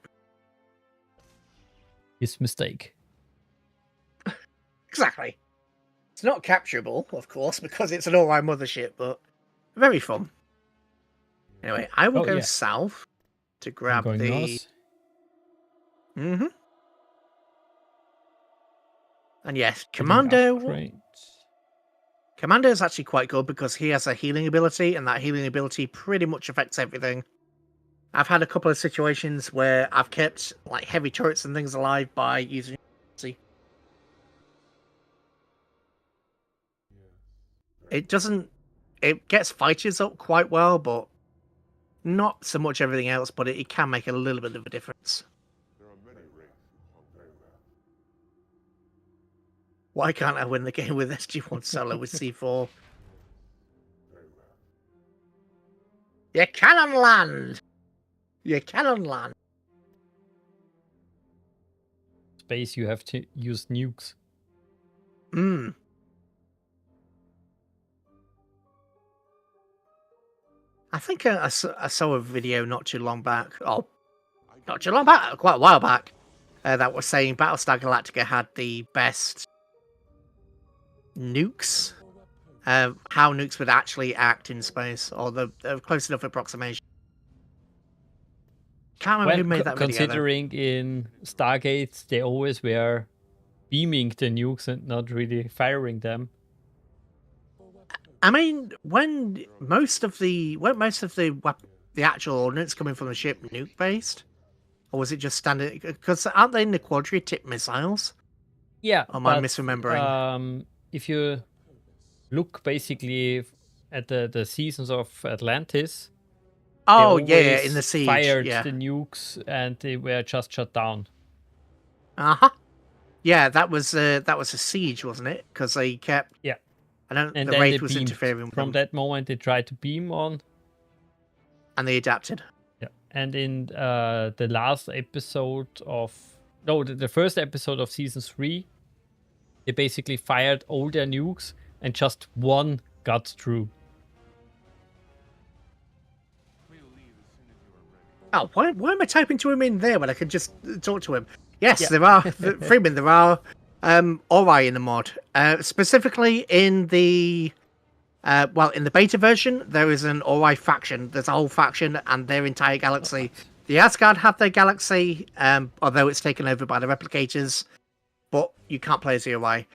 S2: His mistake.
S1: Exactly. It's not capturable, of course, because it's an Orion mothership, but very fun. Anyway, I will go south to grab
S2: Going
S1: the...
S2: north.
S1: Mm-hmm. And yes, Commando is actually quite good because he has a healing ability, and that healing ability pretty much affects everything. I've had a couple of situations where I've kept like heavy turrets and things alive by using it gets fighters up quite well, but not so much everything else, but it can make a little bit of a difference. Why can't I win the game with SG1 solo with C4? You cannot land! You cannot land!
S2: Space, you have to use nukes.
S1: I think I saw a video not too long back. Oh, not too long back, quite a while back, that was saying Battlestar Galactica had the best nukes. How nukes would actually act in space, or the close enough approximation. Can't remember who made that video.
S2: Considering in Stargate they always were beaming the nukes and not really firing them.
S1: I mean, when most of the actual ordnance coming from the ship nuke based, or was it just standard? Because aren't they in the quadri-tip missiles?
S2: Yeah.
S1: Or am I misremembering?
S2: If you look basically at the seasons of Atlantis.
S1: Oh yeah, in the siege.
S2: Fired
S1: yeah.
S2: the nukes and they were just shut down.
S1: Yeah, that was a siege, wasn't it? Because they kept.
S2: Yeah.
S1: And the Wraith was interfering with
S2: From
S1: them.
S2: that moment, they tried to beam on.
S1: And they adapted.
S2: Yeah. And in the last episode of... No, the first episode of Season 3, they basically fired all their nukes and just one got through.
S1: Oh, why am I typing to him in there when I can just talk to him? Yes, there are... Freeman, there are... Ori in the mod, specifically in the in the beta version, there is an Ori faction. There's a whole faction and their entire galaxy. The Asgard have their galaxy, although it's taken over by the replicators, but you can't play as the Ori.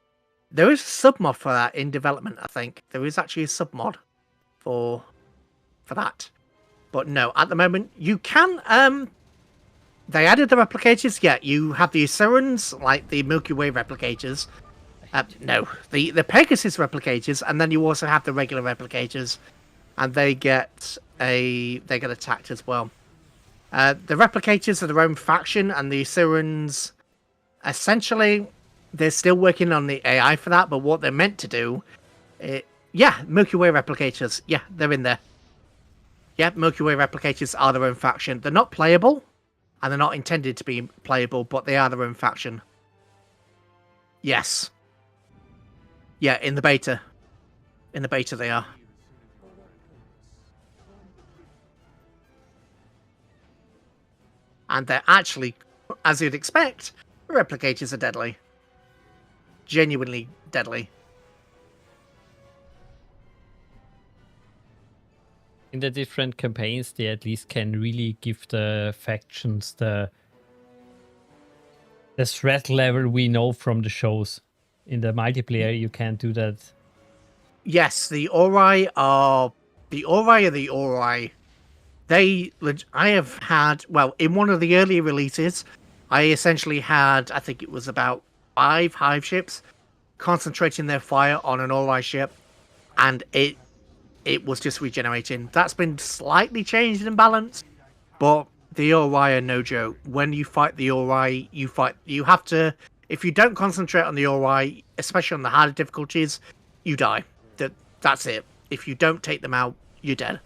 S1: There is a submod for that in development. I think there is actually a submod for that, but no, at the moment you can. They added the replicators. Yeah, you have the Asurans, like the Milky Way replicators. No, the Pegasus replicators, and then you also have the regular replicators, and they get attacked as well. The replicators are their own faction, and the Asurans, essentially, they're still working on the AI for that. But what they're meant to do, Milky Way replicators, they're in there. Yeah, Milky Way replicators are their own faction. They're not playable, and they're not intended to be playable, but they are their own faction. Yes. Yeah, in the beta. In the beta they are. And they're actually, as you'd expect, replicators are deadly. Genuinely deadly.
S2: In the different campaigns, they at least can really give the factions the threat level we know from the shows. In the multiplayer, you can't do that.
S1: Yes, the Ori are the Ori. I have had, well, in one of the earlier releases, I essentially had, I think it was about 5 hive ships concentrating their fire on an Ori ship, and it was just regenerating. That's been slightly changed in balance, but the Ori are no joke. When you fight the Ori, you have to, if you don't concentrate on the Ori, especially on the harder difficulties, you die. That's it. If you don't take them out, you're dead.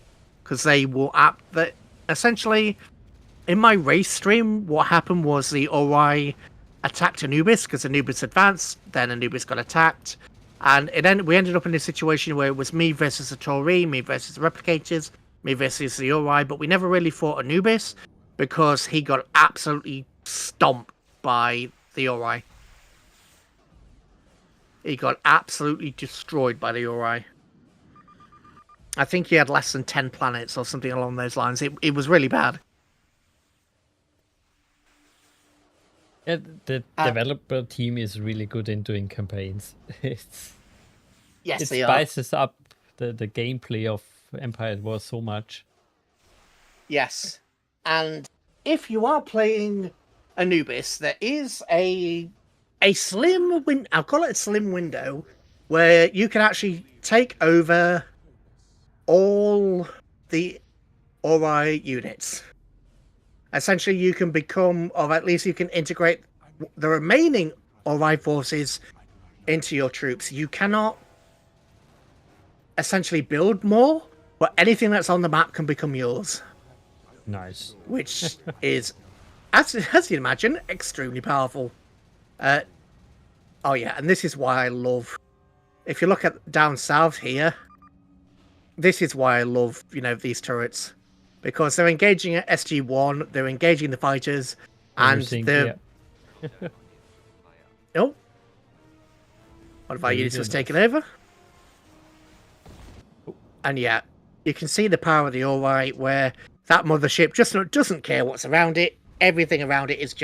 S1: Because they will essentially, in my race stream, what happened was the Ori attacked Anubis because Anubis advanced, then Anubis got attacked, and we ended up in a situation where it was me versus the Tori, me versus the replicators, me versus the Ori, but we never really fought Anubis because he got absolutely stomped by the Ori. He got absolutely destroyed by the Ori. I think he had less than 10 planets or something along those lines. It was really bad.
S2: Yeah, the developer team is really good in doing campaigns. It spices up the gameplay of Empire Wars so much.
S1: Yes. And if you are playing Anubis, there is a slim window, I'll call it a slim window, where you can actually take over all the Ori units. Essentially, you can become, or at least you can integrate the remaining Ori forces into your troops. You cannot essentially build more, but anything that's on the map can become yours.
S2: Nice.
S1: Which is, as you imagine, extremely powerful. Oh yeah, and this is why I love, if you look at down south here, this is why I love, these turrets. Because they're engaging at SG1, they're engaging the fighters, and they're... Yeah. Oh. One of our units was taken over. And yeah, you can see the power of the Ori, where that mothership just doesn't care what's around it. Everything around it is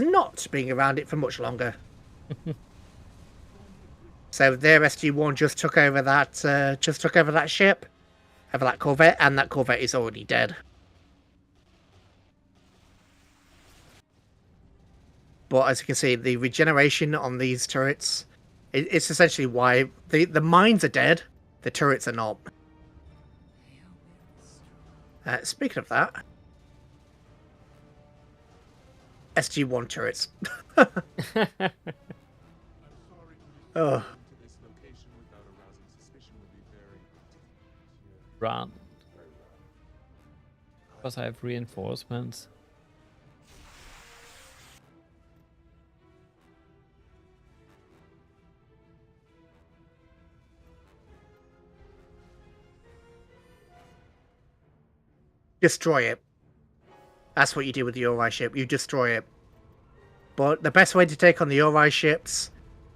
S1: not being around it for much longer. So their SG1 just took over that ship, over that corvette, and that corvette is already dead. But as you can see, the regeneration on these turrets, it's essentially why the mines are dead, the turrets are not. Speaking of that, SG1 turrets. Oh.
S2: Run. Because I have reinforcements.
S1: Destroy it. That's what you do with the Ori ship. You destroy it. But the best way to take on the Ori ships,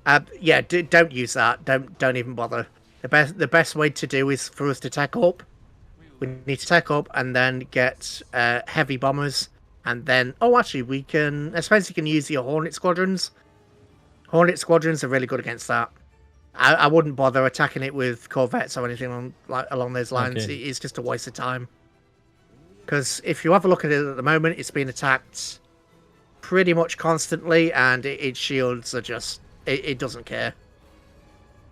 S1: don't use that. Don't even bother. The best way to do is for us to tack up. We need to tack up and then get heavy bombers, and then actually we can. I suppose you can use your Hornet squadrons. Hornet squadrons are really good against that. I wouldn't bother attacking it with corvettes or anything along those lines. Okay. It's just a waste of time. Because if you have a look at it at the moment, it's been attacked pretty much constantly, and its shields are just... It doesn't care.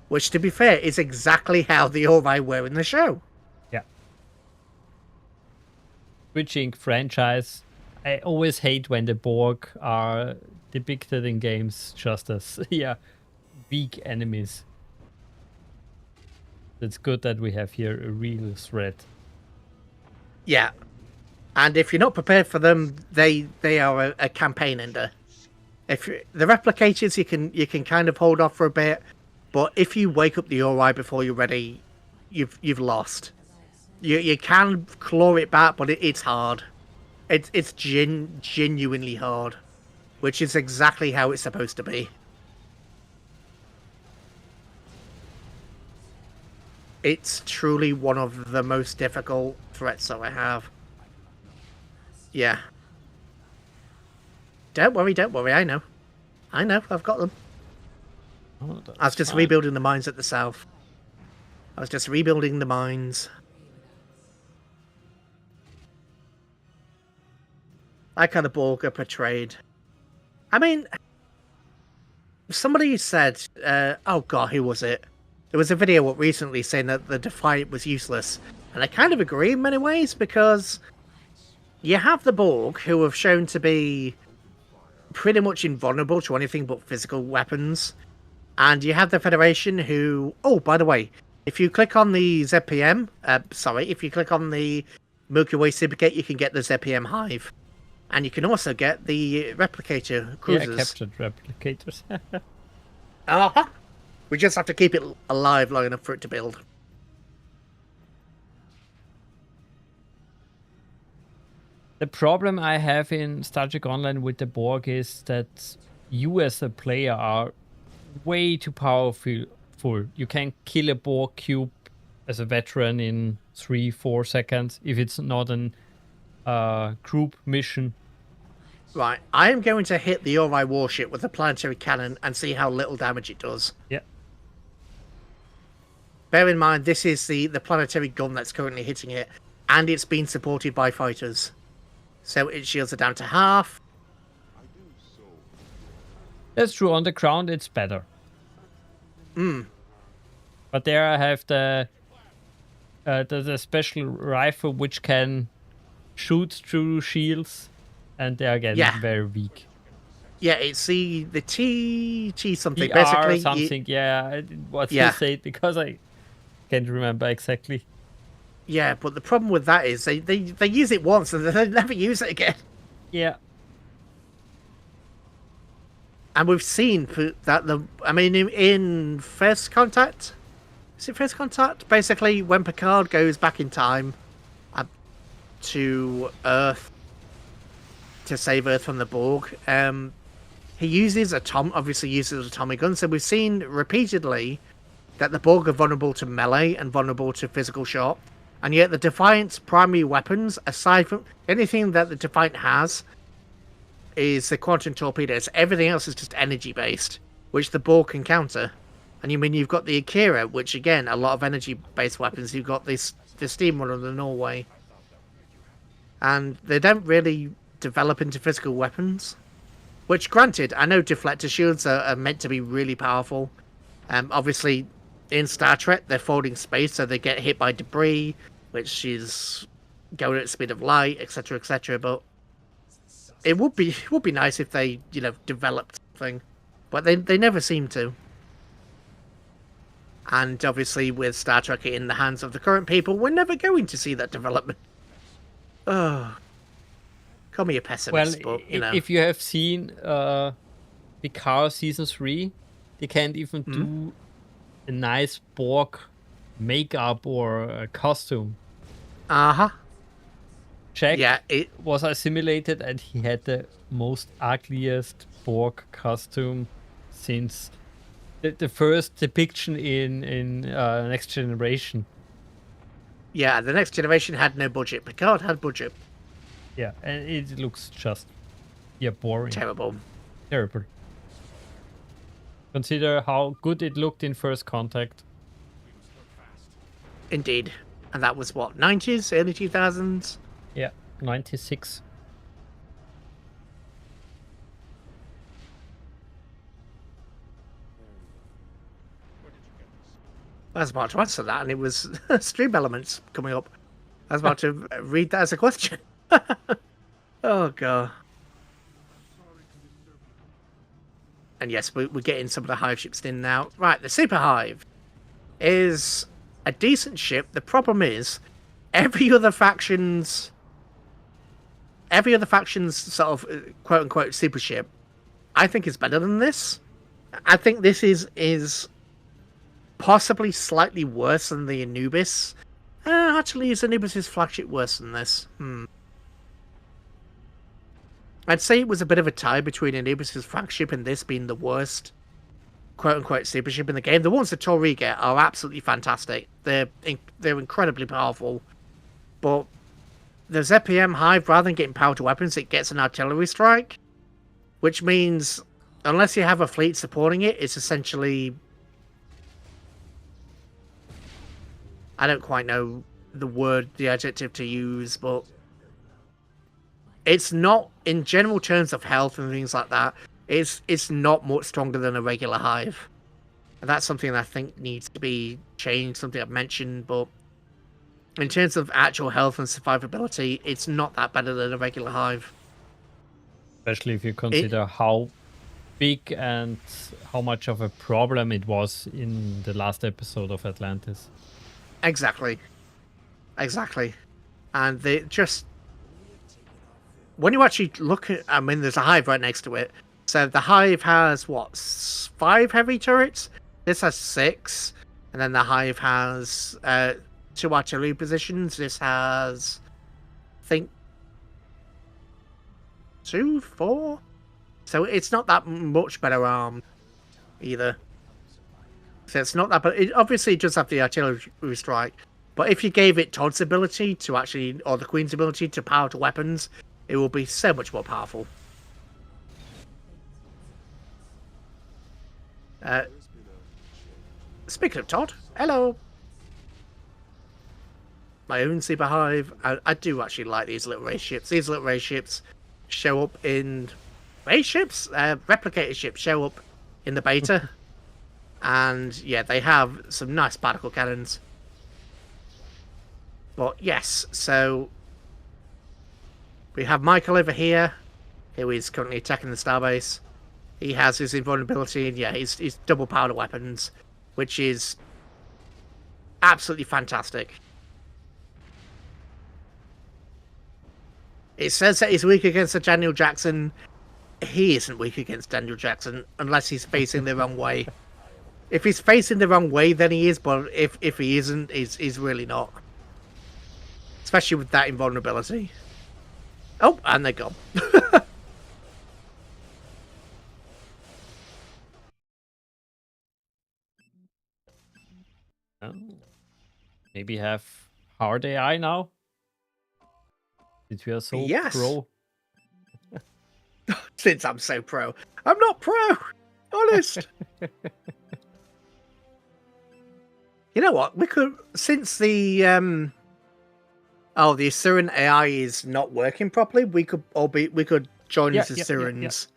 S1: Which, to be fair, is exactly how the Ori were in the show.
S2: Yeah. switching franchise, I always hate when the Borg are depicted in games just as weak enemies. It's good that we have here a real threat.
S1: Yeah. And if you're not prepared for them, they are a campaign ender. The replicators, you can kind of hold off for a bit, but if you wake up the Ori before you're ready, you've lost. You can claw it back, but it's hard. It's genuinely hard, which is exactly how it's supposed to be. It's truly one of the most difficult threats that I have. Yeah. Don't worry, I know. I've got them.
S2: Oh,
S1: I was just rebuilding the mines at the south. I Like how the Borg are portrayed. I mean, somebody said, oh god, who was it? There was a video recently saying that the Defiant was useless. And I kind of agree in many ways, because you have the Borg, who have shown to be pretty much invulnerable to anything but physical weapons. And you have the Federation, who... Oh, by the way, if you click on the ZPM... if you click on the Milky Way Supergate, you can get the ZPM Hive. And you can also get the replicator cruisers.
S2: Yeah, captured replicators.
S1: Uh-huh. We just have to keep it alive long enough for it to build.
S2: The problem I have in Star Trek Online with the Borg is that you as a player are way too powerful. You can kill a Borg cube as a veteran in 3-4 seconds if it's not an group mission.
S1: Right, I am going to hit the Ori warship with a planetary cannon and see how little damage it does.
S2: Yeah.
S1: Bear in mind, this is the planetary gun that's currently hitting it, and it's being supported by fighters. So its shields are down to half.
S2: That's true. On the ground, it's better. But there I have the special rifle which can shoot through shields, and they are getting very weak.
S1: Yeah, it's the T something.
S2: TR
S1: basically,
S2: something. What's he say? Because I can't remember exactly.
S1: Yeah, but the problem with that is they use it once and they never use it again.
S2: Yeah.
S1: And we've seen that in First Contact, is it First Contact? Basically, when Picard goes back in time to Earth to save Earth from the Borg, he obviously uses atomic guns. So we've seen repeatedly that the Borg are vulnerable to melee and vulnerable to physical shot. And yet the Defiant's primary weapons, aside from anything that the Defiant has, is the quantum torpedoes. Everything else is just energy-based, which the Borg can counter. And you've got the Akira, which again, a lot of energy-based weapons. You've got the steamroller of the Norway. And they don't really develop into physical weapons. Which, granted, I know deflector shields are meant to be really powerful. Obviously, in Star Trek, they're folding space, so they get hit by debris, which is going at the speed of light, etc., etc. But it would be nice if they, developed something, but they never seem to. And obviously, with Star Trek in the hands of the current people, we're never going to see that development. Oh, call me a pessimist, but
S2: if you have seen Picard season 3, they can't even do a nice Borg makeup or a costume. Jack was assimilated, and he had the most ugliest Borg costume since the first depiction in Next Generation.
S1: Yeah, the Next Generation had no budget. Picard had budget.
S2: Yeah, and it looks just boring.
S1: Terrible.
S2: Consider how good it looked in First Contact.
S1: Indeed. And that was what, 90s, early 2000s?
S2: Yeah, 96.
S1: I was about to answer that, and it was stream elements coming up. I was about to read that as a question. Oh god. And yes, we're getting some of the hive ships in now. Right, the Super Hive is a decent ship. The problem is every other faction's sort of quote unquote super ship, I think is better than this. I think this is possibly slightly worse than the Anubis. Actually, is Anubis' flagship worse than this? I'd say it was a bit of a tie between Anubis' flagship and this being the worst quote-unquote super ship in the game. The ones that Tori get are absolutely fantastic. They're incredibly powerful. But the ZPM Hive, rather than getting power to weapons, it gets an artillery strike. Which means, unless you have a fleet supporting it, it's essentially... I don't quite know the adjective to use, but... It's not, in general terms of health and things like that, it's not much stronger than a regular hive. And that's something I think needs to be changed, something I've mentioned, but in terms of actual health and survivability, it's not that better than a regular hive.
S2: Especially if you consider how big and how much of a problem it was in the last episode of Atlantis.
S1: Exactly. And they just... When you actually look at... I mean, there's a hive right next to it. So the hive has, what, 5 heavy turrets? This has 6. And then the hive has 2 artillery positions. This has, I think, 2, 4? So it's not that much better armed either. So it's not that... But it obviously does have the artillery strike. But if you gave it Todd's ability to actually... Or the Queen's ability to power to weapons... It will be so much more powerful. Speaking of Todd, hello. My own Super Hive. I do actually like these little race ships. These little race ships show up in... Race ships? Replicator ships show up in the beta. And yeah, they have some nice particle cannons. But yes, so... We have Michael over here, who is currently attacking the starbase. He has his invulnerability, and yeah, he's double powered weapons, which is absolutely fantastic. It says that he's weak against the Daniel Jackson. He isn't weak against Daniel Jackson unless he's facing the wrong way. If he's facing the wrong way, then he is, but if he isn't, he's really not. Especially with that invulnerability. Oh, and they're gone.
S2: Oh. Maybe have hard AI now? Since we are so pro.
S1: Since I'm so pro. I'm not pro! Honest! You know what? We could... Since the... the Asuran AI is not working properly, we could join as Asurans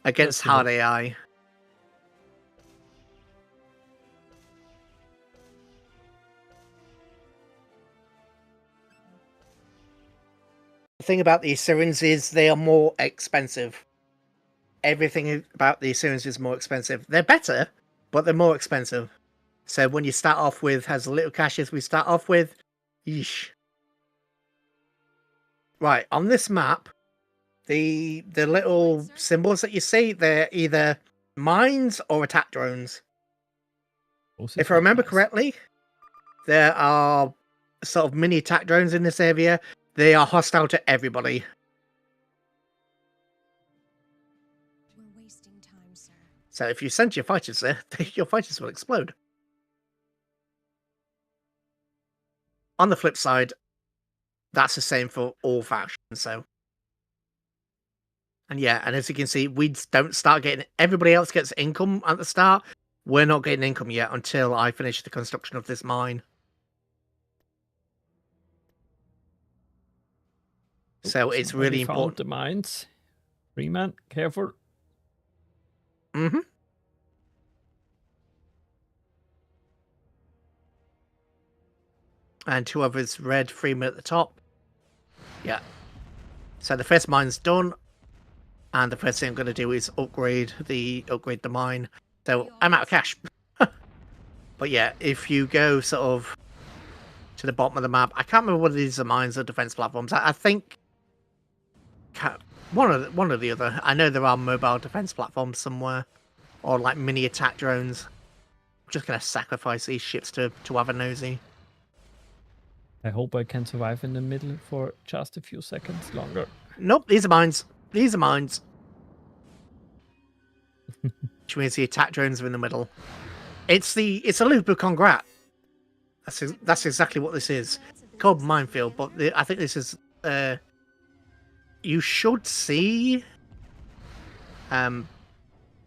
S1: against hard AI. The thing about the Asurans is they are more expensive. Everything about the Asurans is more expensive. They're better, but they're more expensive. So when you start off with as little cash as we start off with, yeesh. Right, on this map, the little symbols that you see, they're either mines or attack drones. If I remember correctly, there are sort of mini attack drones in this area. They are hostile to everybody.
S5: We're wasting time, sir.
S1: So if you send your fighters there, your fighters will explode. On the flip side, that's the same for all factions, so... And yeah, and as you can see, we don't start getting... Everybody else gets income at the start. We're not getting income yet until I finish the construction of this mine. So it's really important.
S2: The mines. Freeman, careful.
S1: Mm-hmm. And 2 others red, Freeman at the top. Yeah. So the first mine's done, and the first thing I'm going to do is upgrade the mine. So I'm out of cash. But yeah, if you go sort of to the bottom of the map, I can't remember whether these are mines or defense platforms. I think one or the other. I know there are mobile defense platforms somewhere, or like mini attack drones. I'm just going to sacrifice these ships to have a nosy.
S2: I hope I can survive in the middle for just a few seconds longer.
S1: Nope, these are mines. These are mines. Which means the attack drones are in the middle. It's a loop of Congrat. That's exactly what this is. Called minefield, but I think this is. You should see.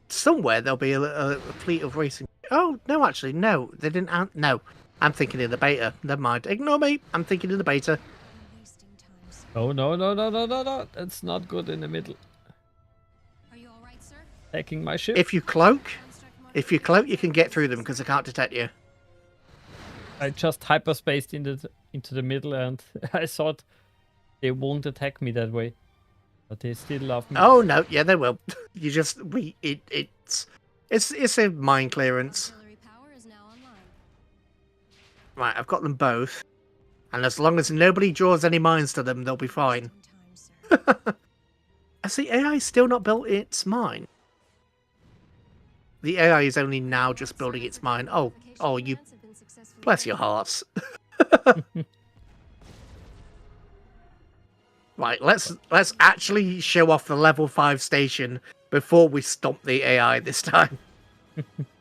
S1: Somewhere there'll be a fleet of racing. Oh no, actually no, they didn't. No, I'm thinking in the beta. Never mind. Ignore me. I'm thinking in the beta.
S5: We're wasting time, sir.
S2: Oh no! That's not good in the middle.
S5: Are you all right, sir?
S2: Taking my ship.
S1: If you cloak, you can get through them because they can't detect you.
S2: I just hyperspaced into the middle, and I thought they won't attack me that way, but they still love me.
S1: Oh no, yeah, they will. You just it's a mine clearance.
S5: Auxiliary power is now online.
S1: Right, I've got them both, and as long as nobody draws any mines to them, they'll be fine.
S5: Wasting time, sir.
S1: Has the AI still not built its mine? The AI is only now just building its mine. Oh, you bless your hearts. Right, let's actually show off the level 5 station before we stomp the AI this time.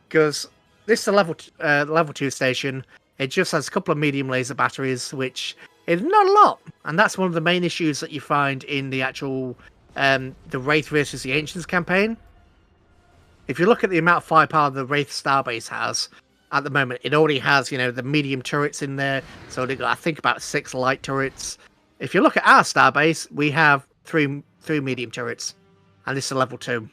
S1: Because this is a level 2 station. It just has a couple of medium laser batteries, which is not a lot. And that's one of the main issues that you find in the actual the Wraith versus the Ancients campaign. If you look at the amount of firepower the Wraith starbase has at the moment, it already has, the medium turrets in there. So they've got, I think, about 6 light turrets. If you look at our starbase, we have three medium turrets, and this is a level 2.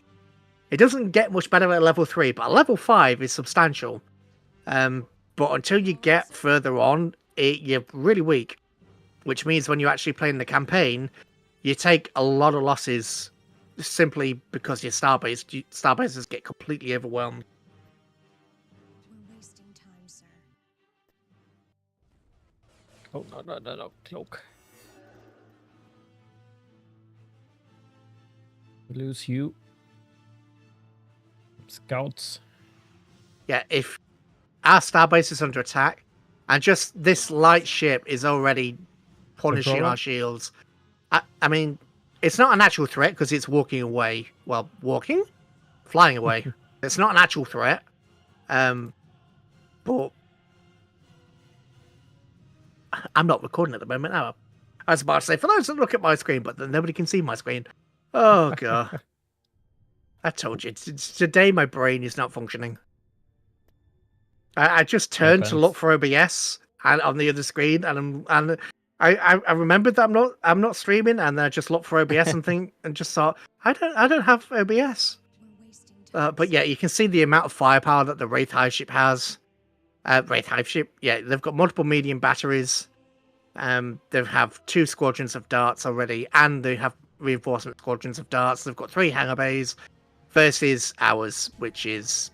S1: It doesn't get much better at level 3, but a level 5 is substantial. But until you get further on, you're really weak, which means when you're actually playing the campaign, you take a lot of losses simply because your starbases get completely overwhelmed.
S5: We're wasting time, sir.
S2: Oh no! Cloak. Lose you. Scouts.
S1: Yeah, if our starbase is under attack, and just this light ship is already punishing our shields. I mean, it's not an actual threat because it's walking away. Well, flying away. It's not an actual threat. But I'm not recording at the moment. Now, I was about to say, for those that look at my screen, but then nobody can see my screen. Oh god! I told you today my brain is not functioning. I just turned to look for OBS and on the other screen, and I remembered that I'm not streaming, and then I just looked for OBS and just thought I don't have OBS.
S5: We're wasting time.
S1: But yeah, you can see the amount of firepower that the Wraith Hive ship has. Wraith Hive ship, yeah, they've got multiple medium batteries. They have 2 squadrons of darts already, and they have reinforcement squadrons of darts. They've got 3 hangar bays versus ours, which is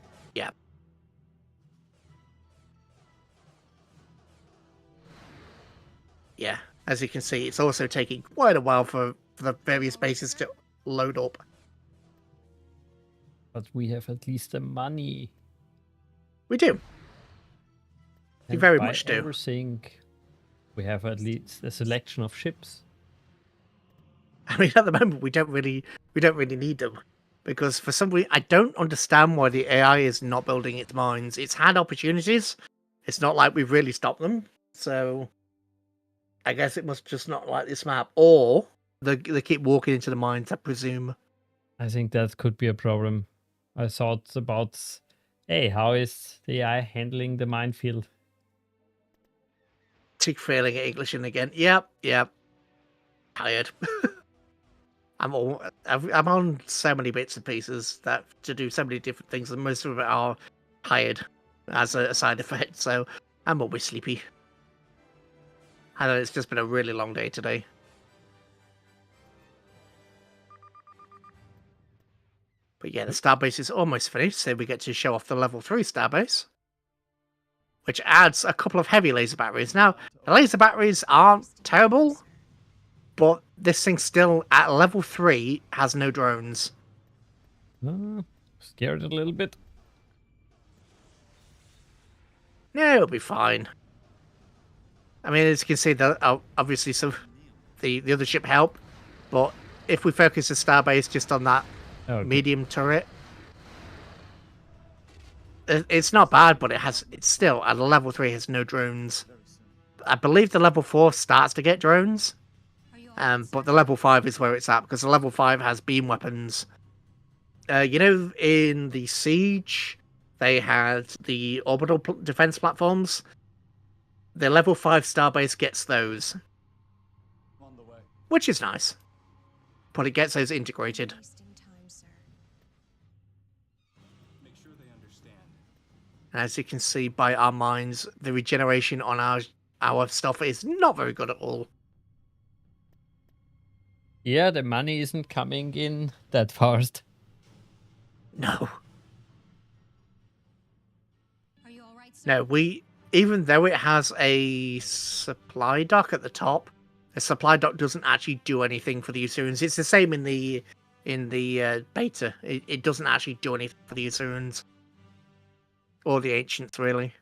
S1: yeah. As you can see, it's also taking quite a while for the various bases to load up.
S2: But we have at least the money.
S1: We do. We
S2: And
S1: very
S2: by
S1: much do.
S2: everything, we have at least a selection of ships.
S1: I mean, at the moment, we don't really need them, because for some reason, I don't understand why the AI is not building its mines. It's had opportunities. It's not like we've really stopped them. So I guess it must just not like this map, or they keep walking into the mines, I presume.
S2: I think that could be a problem. I thought about, hey, how is the AI handling the minefield?
S1: Tick failing at English and again. Yep. Tired. I'm on so many bits and pieces that to do so many different things, and most of it are tired as a side effect. So I'm always sleepy. I know it's just been a really long day today. But yeah, the starbase is almost finished, so we get to show off the level 3 starbase, which adds a couple of heavy laser batteries. Now, the laser batteries aren't terrible, but this thing still, at level 3, has no drones.
S2: Scared a little bit.
S1: Yeah, it'll be fine. I mean, as you can see, obviously the other ship help, but if we focus the starbase just on that medium turret, it's not bad, but it's still, at level 3, has no drones. I believe the level 4 starts to get drones, but the level 5 is where it's at, because the level 5 has beam weapons. You know, in the Siege, they had the orbital defense platforms. The level 5 starbase gets those, which is nice, but it gets those integrated.
S5: Wasting time, sir.
S1: As you can see by our mines, the regeneration on our stuff is not very good at all.
S2: Yeah, the money isn't coming in that fast.
S1: No.
S5: Are you all right, sir?
S1: No, even though it has a supply dock at the top, the supply dock doesn't actually do anything for the Asurans. It's the same in the beta. It doesn't actually do anything for the Asurans. Or the Ancients, really.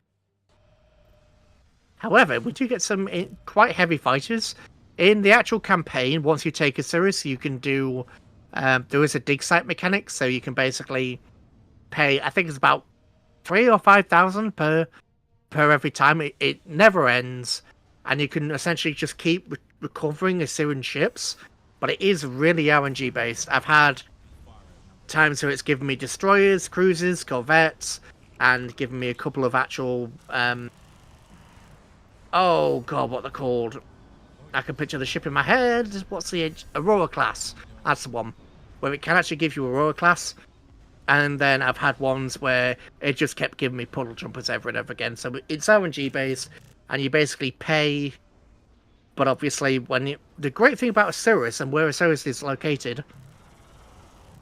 S1: However, we do get some quite heavy fighters. In the actual campaign, once you take Asurans, you can do... there is a dig site mechanic, so you can basically pay, I think it's about 3,000 or 5,000 per every time. It never ends, and you can essentially just keep recovering Asuran ships, but it is really RNG based. I've had times where it's given me destroyers, cruisers, corvettes, and given me a couple of actual oh god, what they're called. I can picture the ship in my head. What's the Aurora class? That's the one where it can actually give you Aurora class. And then I've had ones where it just kept giving me puddle jumpers over and over again. So it's RNG based, and you basically pay. But obviously, the great thing about Asurans and where Asurans is located,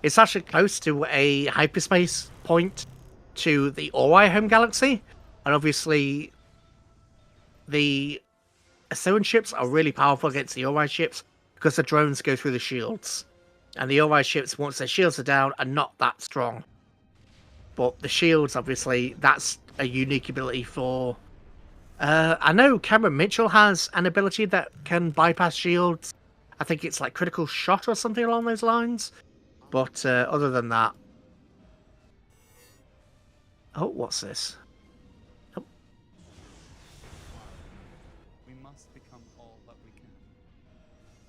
S1: it's actually close to a hyperspace point to the Ori home galaxy, and obviously, the Asuran ships are really powerful against the Ori ships because the drones go through the shields. And the Ori ships, once their shields are down, are not that strong. But the shields, obviously, that's a unique ability for... I know Cameron Mitchell has an ability that can bypass shields. I think it's like critical shot or something along those lines. But other than that... Oh, what's this? Oh.
S6: We must become all that we can.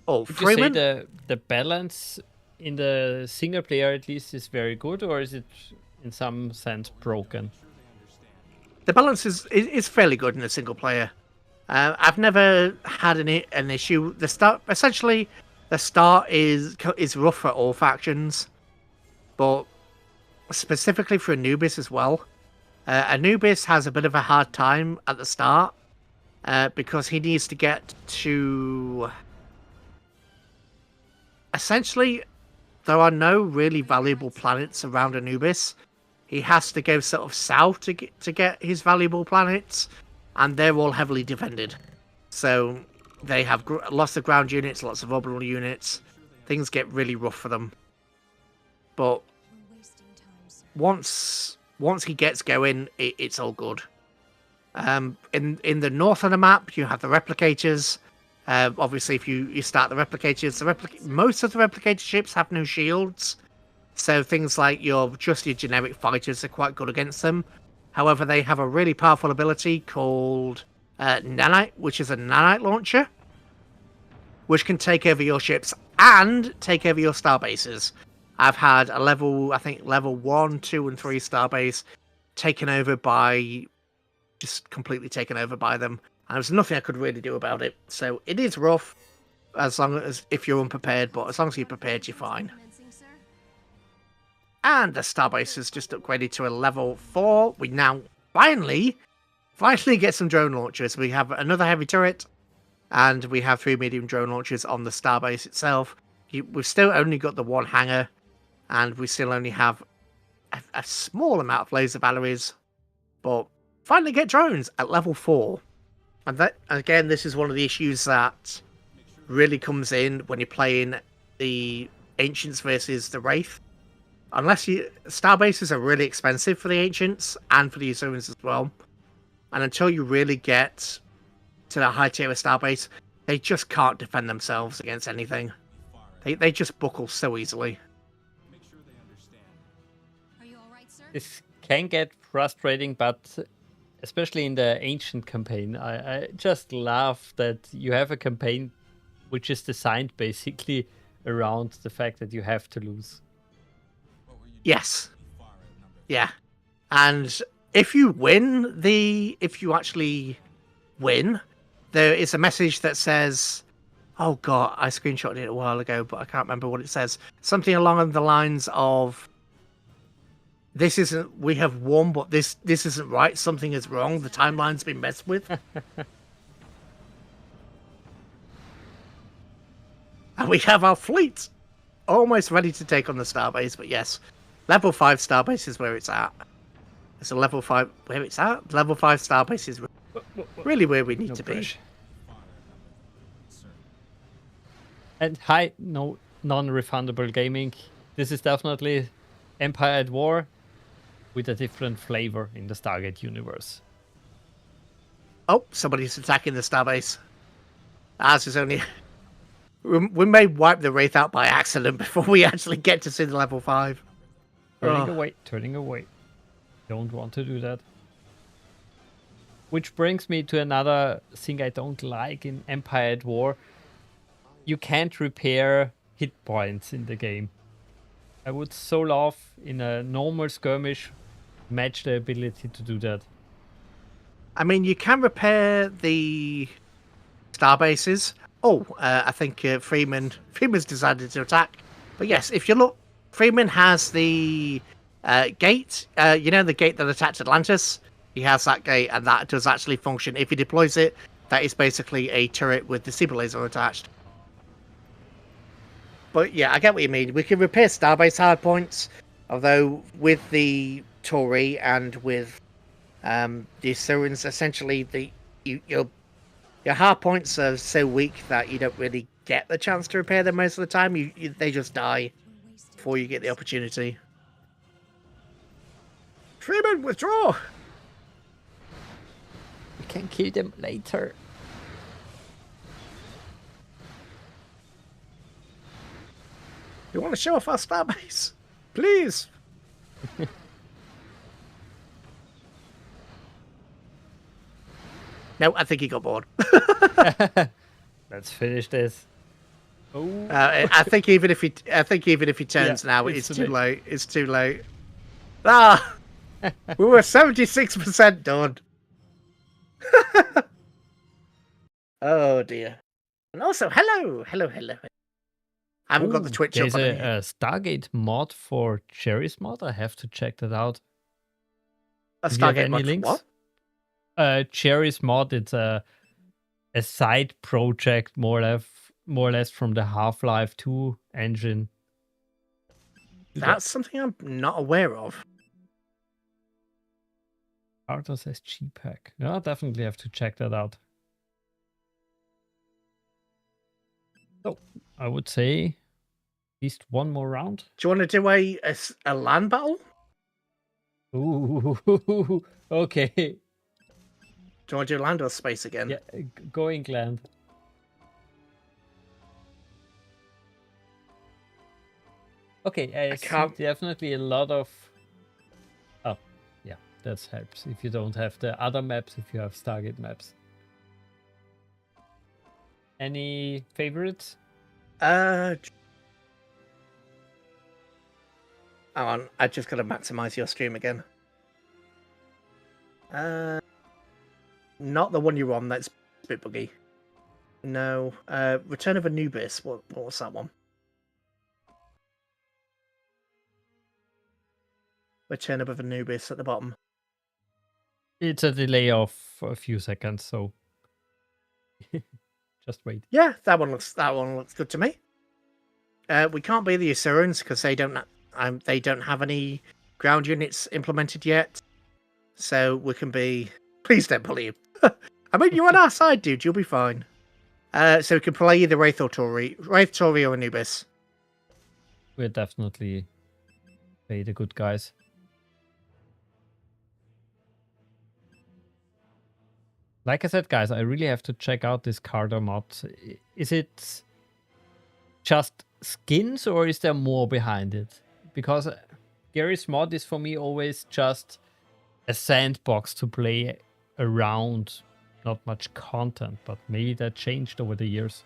S1: Oh,
S2: Would you
S1: Freeman?
S2: say the balance in the single player at least is very good, or is it in some sense broken?
S1: The balance is fairly good in a single player. I've never had an issue. The start is rough for all factions, but specifically for Anubis as well. Anubis has a bit of a hard time at the start because he needs to get to... Essentially, there are no really valuable planets around Anubis. He has to go sort of south to get his valuable planets, and they're all heavily defended. So they have lots of ground units, lots of orbital units. Things get really rough for them. But
S5: We're wasting time, sir.
S1: once he gets going, it's all good. In the north of the map, you have the replicators. Obviously, if you start the replicators, most of the replicator ships have no shields. So things like your generic fighters are quite good against them. However, they have a really powerful ability called Nanite, which is a Nanite launcher, which can take over your ships and take over your starbases. I've had level 1, 2, and 3 starbase just completely taken over by them. And there's nothing I could really do about it. So it is rough, if you're unprepared, but as long as you're prepared, you're fine.
S5: Commencing, sir?
S1: And the starbase is just upgraded to a level 4. We now finally get some drone launchers. We have another heavy turret, and we have 3 medium drone launchers on the starbase itself. We've still only got the one hangar, and we still only have a small amount of laser batteries, but finally get drones at level 4. And that, again, this is one of the issues that really comes in when you're playing the Ancients versus the Wraith. Starbases are really expensive for the Ancients and for the Asurans as well. And until you really get to the high tier of Starbase, they just can't defend themselves against anything. They just buckle so easily.
S5: Are you all right, sir?
S2: This can get frustrating, but especially in the Ancient campaign, I just love that you have a campaign which is designed basically around the fact that you have to lose.
S1: Yes. Yeah. And if you actually win, there is a message that says, oh god, I screenshotted it a while ago, but I can't remember what it says. Something along the lines of, we have won, but this isn't right. Something is wrong. The timeline's been messed with. And we have our fleet almost ready to take on the Starbase, but yes, level 5 Starbase is where it's at. It's a level 5 where it's at. Level 5 Starbase is really where we need to be.
S2: And non-refundable gaming. This is definitely Empire at War with a different flavor in the Stargate universe.
S1: Oh, somebody's attacking the Starbase. Ours is only... We may wipe the Wraith out by accident before we actually get to see the level 5.
S2: Turning away. Don't want to do that. Which brings me to another thing I don't like in Empire at War. You can't repair hit points in the game. I would so love in a normal skirmish match the ability to do that.
S1: I mean, you can repair the Starbases. Oh, I think Freeman's decided to attack. But yes, if you look, Freeman has the gate. You know the gate that attacked Atlantis? He has that gate, and that does actually function. If he deploys it, that is basically a turret with the super laser attached. But yeah, I get what you mean. We can repair Starbase hardpoints, although with the Tori and with the Asurans, essentially your hardpoints are so weak that you don't really get the chance to repair them most of the time. They just die before you get the opportunity. Freeman, withdraw!
S2: We can kill them later.
S1: You want to show off our Starbase? Please! No, I think he got bored.
S2: Let's finish this. Oh.
S1: I think even if he turns now, it's too late. It's too late. Ah, we were 76% done. Oh dear. And also, hello. I haven't got the Twitch up.
S2: There's a Stargate mod for Cherry's mod. I have to check that out.
S1: A Stargate mod for what?
S2: Cherry's mod. It's a side project, more or less from the Half-Life 2 engine.
S1: That's something I'm not aware of.
S2: Arthur's SG pack. Yeah, I'll definitely have to check that out. So, I would say at least one more round.
S1: Do you want to do a land battle?
S2: Ooh, okay.
S1: Do you want to do land or space again?
S2: Yeah, going land. Okay, I see definitely a lot of... Oh, yeah, that helps. If you don't have the other maps, if you have Stargate maps. Any favorites?
S1: Hang on, I just got to maximize your stream again. Not the one you're on, that's a bit buggy. No, Return of Anubis, what was that one? Return of Anubis at the bottom.
S2: It's a delay of a few seconds, so just wait.
S1: Yeah, that one looks good to me. We can't be the Asurans because they don't they don't have any ground units implemented yet, so we can be. Please don't bully him. I mean, you're on our side, dude. You'll be fine. So we can play either Wraith or Tori, or Anubis.
S2: We're definitely the good guys. Like I said, guys, I really have to check out this Carter mod. Is it just skins or is there more behind it? Because Gary's mod is for me always just a sandbox to play around. Not much content, but maybe that changed over the years.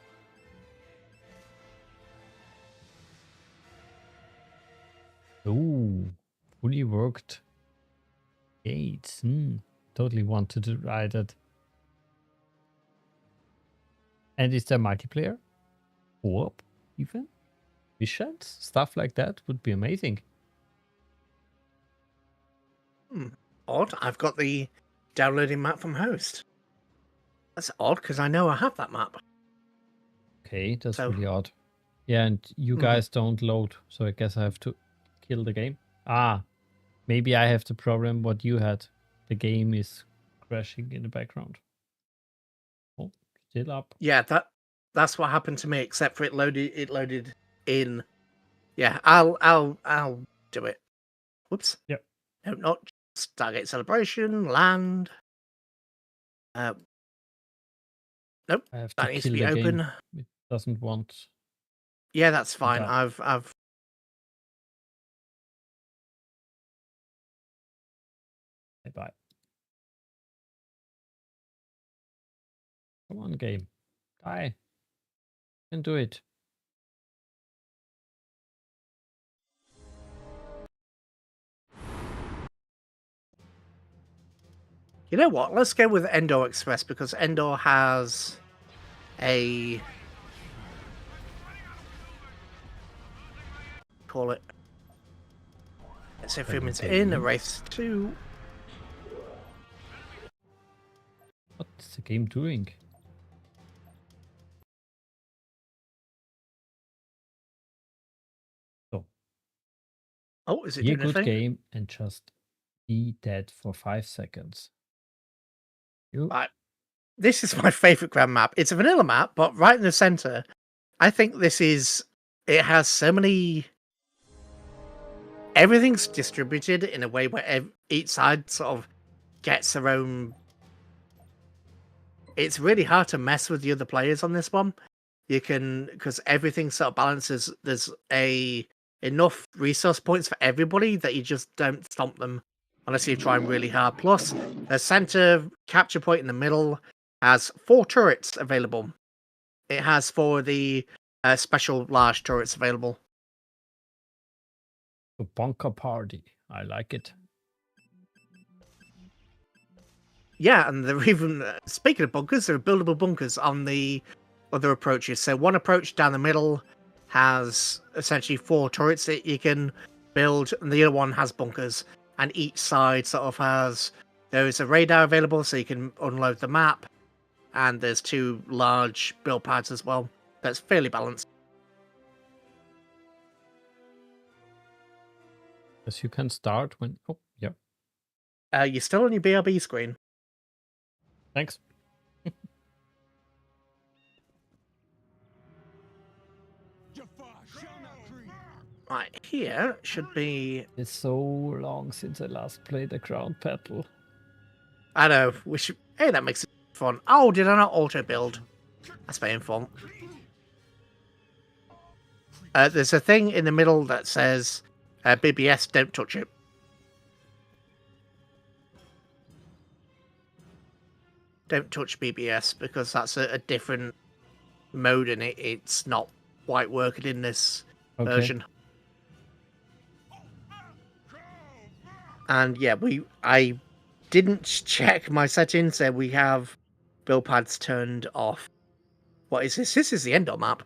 S2: Ooh, fully worked gates. Totally wanted to ride it. And is there multiplayer? Co-op even? Missions? Stuff like that would be amazing.
S1: Odd. I've got the downloading map from host. That's odd because I know I have that map.
S2: Okay, that's really odd. Yeah, and you guys don't load, so I guess I have to kill the game. Ah, maybe I have the problem what you had. The game is crashing in the background. Oh, still up.
S1: Yeah, that's what happened to me. Except for it loaded in. Yeah, I'll do it. Whoops.
S2: Yep.
S1: No, not Stargate Celebration. Land. Nope.
S2: I have
S1: That
S2: to
S1: needs
S2: kill
S1: to be
S2: the
S1: open.
S2: game. It doesn't want.
S1: Yeah, that's fine.
S2: That.
S1: I've.
S2: Bye. Come on, game. Die. You can do it.
S1: You know what? Let's go with Endor Express because Endor has a call it. Let's say 3 minutes in a race 2.
S2: What's the game doing? So.
S1: Oh, is it
S2: Be a
S1: doing a
S2: good
S1: thing?
S2: game and just be dead for 5 seconds.
S1: Right. This is my favorite grand map. It's a vanilla map, but right in the center, I think this is. It has so many. Everything's distributed in a way where each side sort of gets their own. It's really hard to mess with the other players on this one. You can because everything sort of balances. There's enough resource points for everybody that you just don't stomp them unless you're trying really hard. Plus, the center capture point in the middle has 4 turrets available. It has 4 of the special large turrets available.
S2: A bunker party. I like it.
S1: Yeah, and they're even speaking of bunkers, there are buildable bunkers on the other approaches. So one approach down the middle has essentially 4 turrets that you can build, and the other one has bunkers. And each side sort of has there is a radar available, so you can unload the map, and there's 2 large build pads as well. That's fairly balanced.
S2: Yes, you can start when. Oh, yeah.
S1: You're still on your BRB screen.
S2: Thanks.
S1: Right, here should be.
S2: It's so long since I last played a ground battle.
S1: I know. We should. Hey, that makes it fun. Oh, did I not auto build? That's painful. There's a thing in the middle that says BBS, don't touch it. Don't touch BBS because that's a different mode and it's not quite working in this version. And yeah, I didn't check my settings, so we have build pads turned off. What is this? This is the Endor map.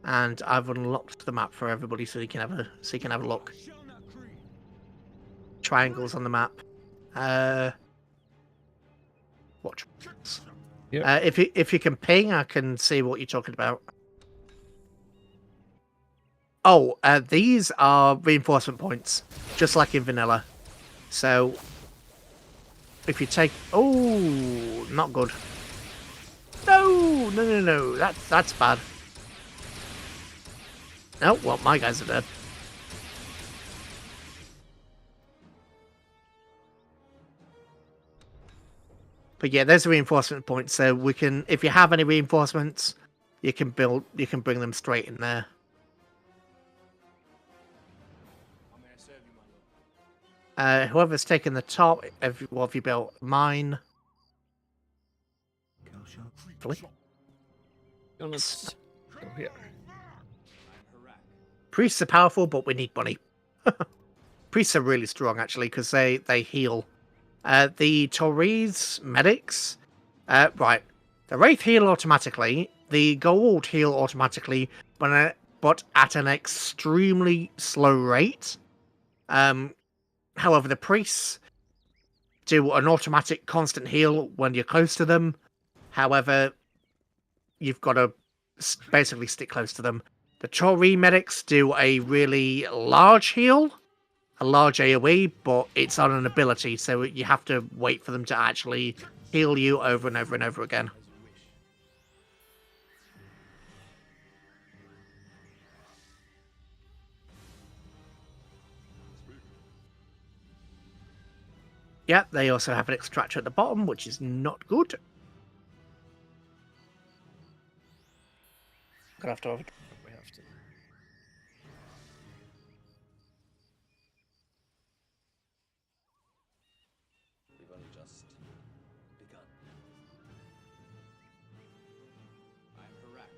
S1: And I've unlocked the map for everybody so you can have a look. Triangles on the map. What triangles?
S2: Yeah.
S1: If you can ping, I can see what you're talking about. Oh, these are reinforcement points, just like in vanilla. So, if you take... Oh, not good. No. That's bad. Oh, well, my guys are dead. But yeah, there's a reinforcement point. So we can, if you have any reinforcements, you can bring them straight in there. Whoever's taken the top, what have you built? Mine.
S2: Let's go here.
S1: Priests are powerful, but we need money. Priests are really strong, actually, because they heal. The Tauris medics, right. The Wraith heal automatically. The Gold heal automatically, but at an extremely slow rate. However, the priests do an automatic constant heal when you're close to them. However, you've got to basically stick close to them. The Tauri medics do a really large heal, a large AoE, but it's on an ability, so you have to wait for them to actually heal you over and over and over again. Yeah, they also have an extractor at the bottom, which is not good. Gonna have to
S2: We have to.
S3: We've only just begun. I'm Harak.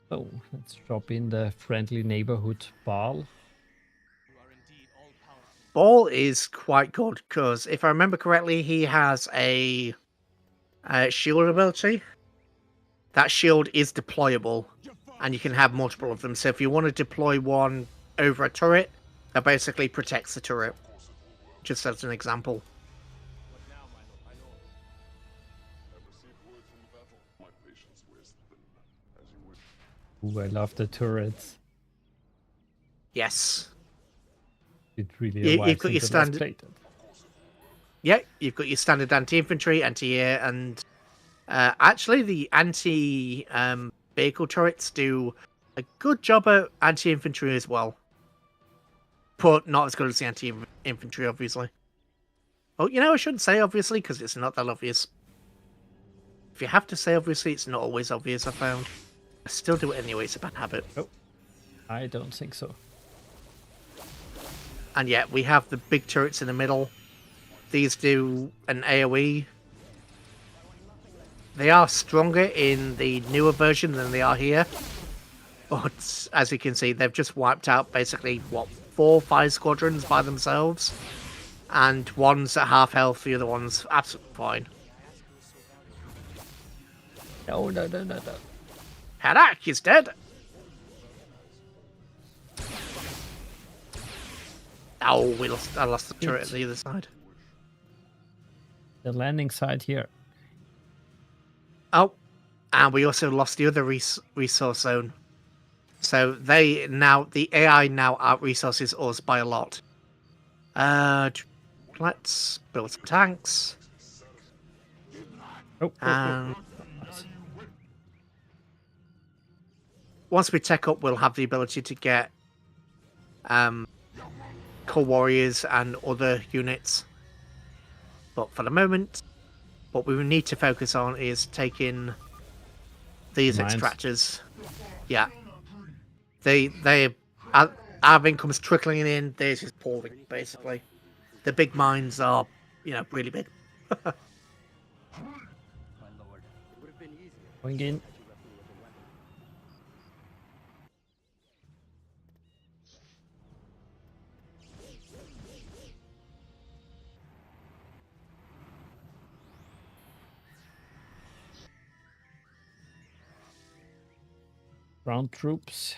S2: So let's drop in the friendly neighborhood Baal.
S3: You are indeed all powerful.
S1: Ball is quite good, because if I remember correctly, he has a shield ability. That shield is deployable, and you can have multiple of them. So if you want to deploy one over a turret, that basically protects the turret. Just as an example.
S3: What now, my lord?
S2: Ooh, I love the turrets.
S1: Yes.
S2: It really
S1: You've
S2: arrives
S1: got your
S2: into last
S1: standard-
S2: plated.
S1: Yeah, you've got your standard anti-infantry, anti-air, and actually the anti-vehicle turrets do a good job at anti-infantry as well. But not as good as the anti-infantry, obviously. Oh, you know, I shouldn't say obviously, because it's not that obvious. If you have to say obviously, it's not always obvious, I found. I still do it anyway, it's a bad habit.
S2: I don't think so.
S1: And yeah, we have the big turrets in the middle. These do an AoE. They are stronger in the newer version than they are here. But as you can see, they've just wiped out basically, what, 4 or 5 squadrons by themselves. And one's at half health, the other one's absolutely fine.
S2: No.
S1: Harak is dead! Oh, I lost the turret at the other side.
S2: The landing site here.
S1: Oh, and we also lost the other resource zone. So the AI now out-resources us by a lot. Let's build some tanks. And once we tech up, we'll have the ability to get core warriors and other units. But for the moment, what we need to focus on is taking these
S2: Mines.
S1: extractors. Yeah. Our income's trickling in, theirs is pouring, basically. The big mines are, really big.
S3: My lord. It would have been easier.
S2: Going in.
S3: Had you left me with a weapon.
S2: Ground troops.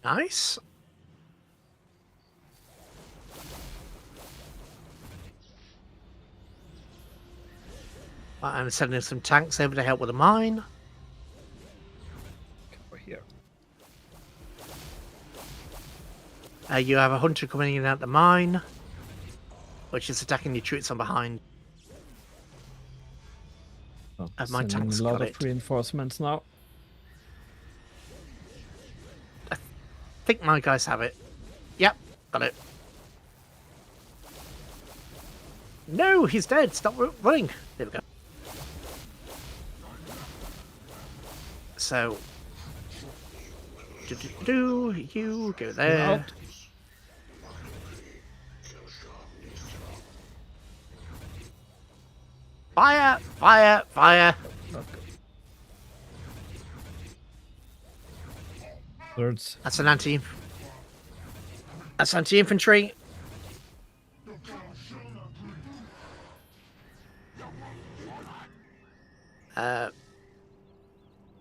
S1: Nice. Right, I'm sending some tanks over to help with the mine.
S2: Over here.
S1: You have a hunter coming in at the mine, which is attacking your troops on behind.
S2: Oh,
S1: My
S2: sending
S1: tanks
S2: a lot
S1: got
S2: of
S1: it.
S2: reinforcements now.
S1: I think my guys have it. Yep, got it. No, he's dead. Stop running. There we go. So, you go there.
S2: Out.
S1: Fire! Fire! Fire!
S2: Thirds.
S1: That's an anti. That's anti-infantry.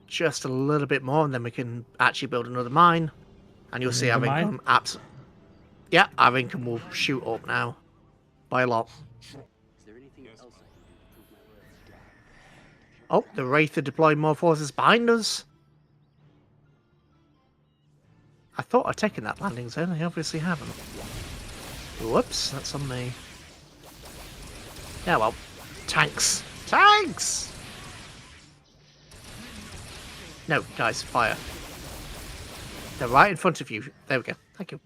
S1: Just a little bit more, and then we can actually build another mine. And you'll see our
S2: Another mine?
S1: income. Yeah, our income will shoot up now by a lot.
S3: Is there anything else I can do to prove my worth?
S1: Oh, the Wraith are deploying more forces behind us. I thought I'd taken that landing zone. I obviously haven't. Whoops, that's on me. Yeah, well, tanks. Tanks! No, guys, fire. They're right in front of you. There we go. Thank you.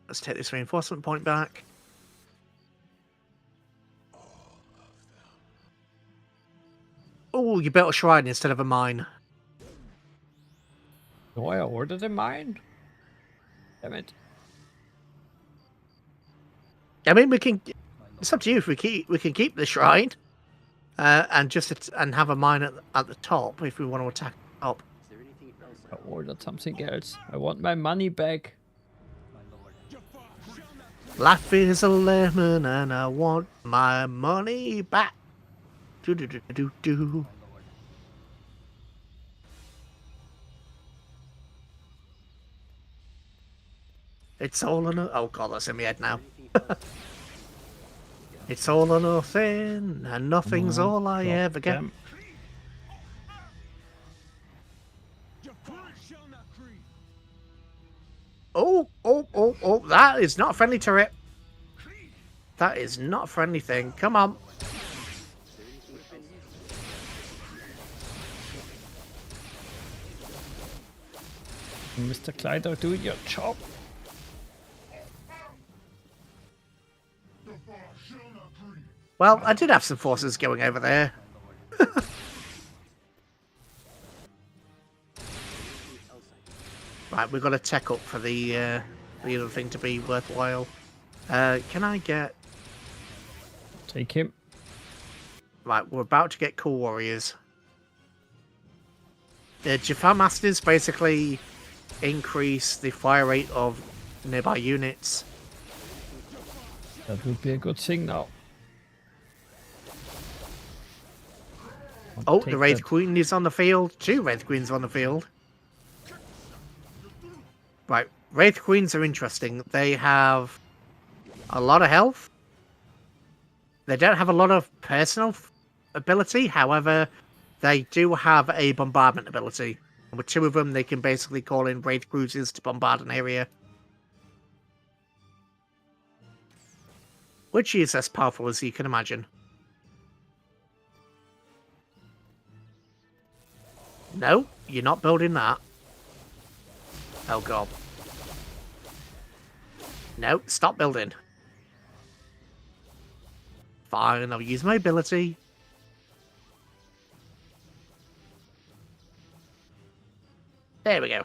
S1: Let's take this reinforcement point back. Oh, you built a shrine instead of a mine.
S2: Oh, I ordered a mine. Damn it.
S1: I mean, we can. It's up to you if we can keep the shrine, and have a mine at the top if we want to attack the top.
S3: Is there anything else
S2: I ordered something else. I want my money back.
S1: Life is a lemon, and I want my money back. Do do do do do. It's all or no. Oh god, that's in my head now. It's all or nothing, and nothing's all I
S2: Drop
S1: ever get.
S2: them.
S1: Oh, that is not a friendly turret. That is not a friendly thing. Come on.
S2: Mr. Kleider, do your job.
S1: Well, I did have some forces going over there. Right, we've got to tech up for the other thing to be worthwhile. Can I get...
S2: Take him.
S1: Right, we're about to get cool warriors. The Jafar Masters basically increase the fire rate of nearby units.
S2: That would be a good thing now.
S1: Oh, the Wraith Queen is on the field. 2 Wraith Queens are on the field. Right, Wraith Queens are interesting. They have a lot of health. They don't have a lot of personal ability. However, they do have a bombardment ability. And with 2 of them, they can basically call in Wraith cruisers to bombard an area. Which is as powerful as you can imagine. No, you're not building that. Oh god. No, stop building. Fine, I'll use my ability. There we go.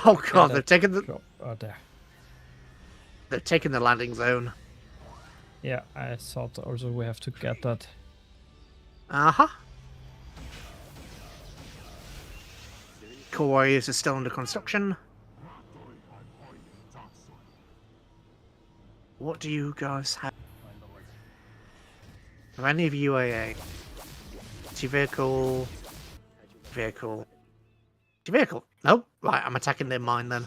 S1: Oh god, they've taken the
S2: Drop. Oh, there.
S1: they've taken the landing zone.
S2: Yeah, I thought also we have to get that.
S1: Uh-huh. Core warriors are still under construction. What do you guys have? Are any of you AA? Anti-vehicle. Vehicle. Anti-vehicle. Nope. Right, I'm attacking their mine then.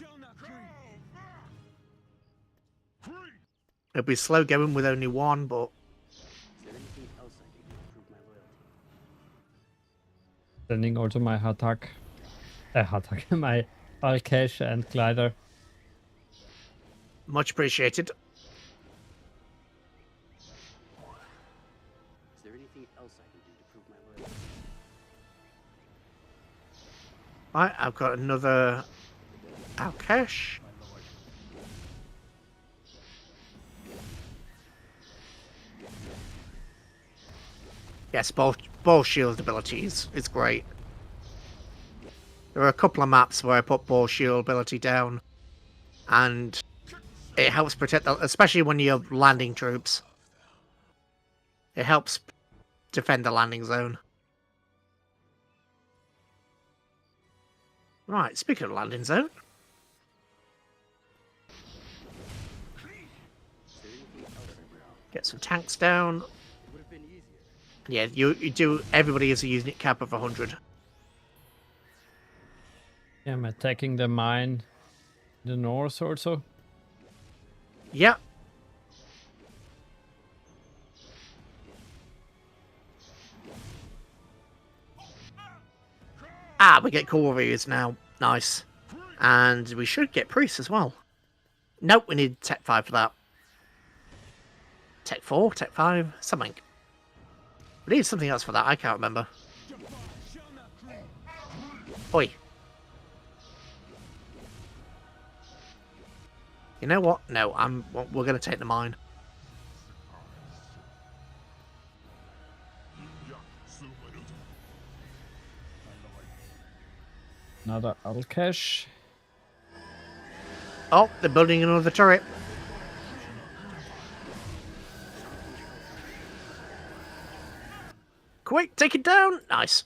S1: It'll be slow going with only one, but
S3: Is there anything else I can do to prove my loyalty?
S2: Sending also my my Alkesh and glider.
S1: much appreciated.
S3: Is there anything else I can do to prove my loyalty?
S1: Right, I've got another Alkesh. Yes, ball shield abilities. It's great. There are a couple of maps where I put ball shield ability down, and it helps protect, especially when you're landing troops. It helps defend the landing zone. Right, speaking of landing zone. Get some tanks down.
S3: It would have been easier.
S1: Yeah, you do. Everybody has a unit cap of 100.
S2: Yeah, I'm attacking the mine in the north also.
S1: Yep. Ah, we get couriers now. Nice. And we should get priests as well. Nope, we need Tech 5 for that. Tech 4, Tech 5, something. We need something else for that, I can't remember. Oi. You know what? No, we're going to take the mine.
S2: Another Alkesh.
S1: Oh, they're building another turret. Quick, take it down. Nice.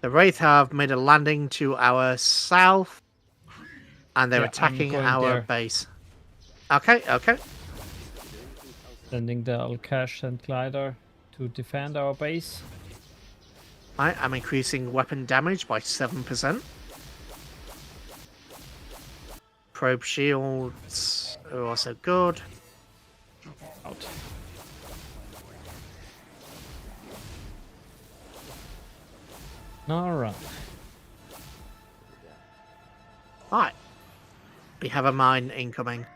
S1: The Wraith have made a landing to our south, and they're
S2: Yeah,
S1: attacking
S2: I'm going
S1: our
S2: there.
S1: base. Okay, okay.
S2: Sending the Alkesh and glider to defend our base.
S1: I'm increasing weapon damage by 7%. Probe shields are also good.
S2: Out. Alright.
S1: Right. We have a mine incoming.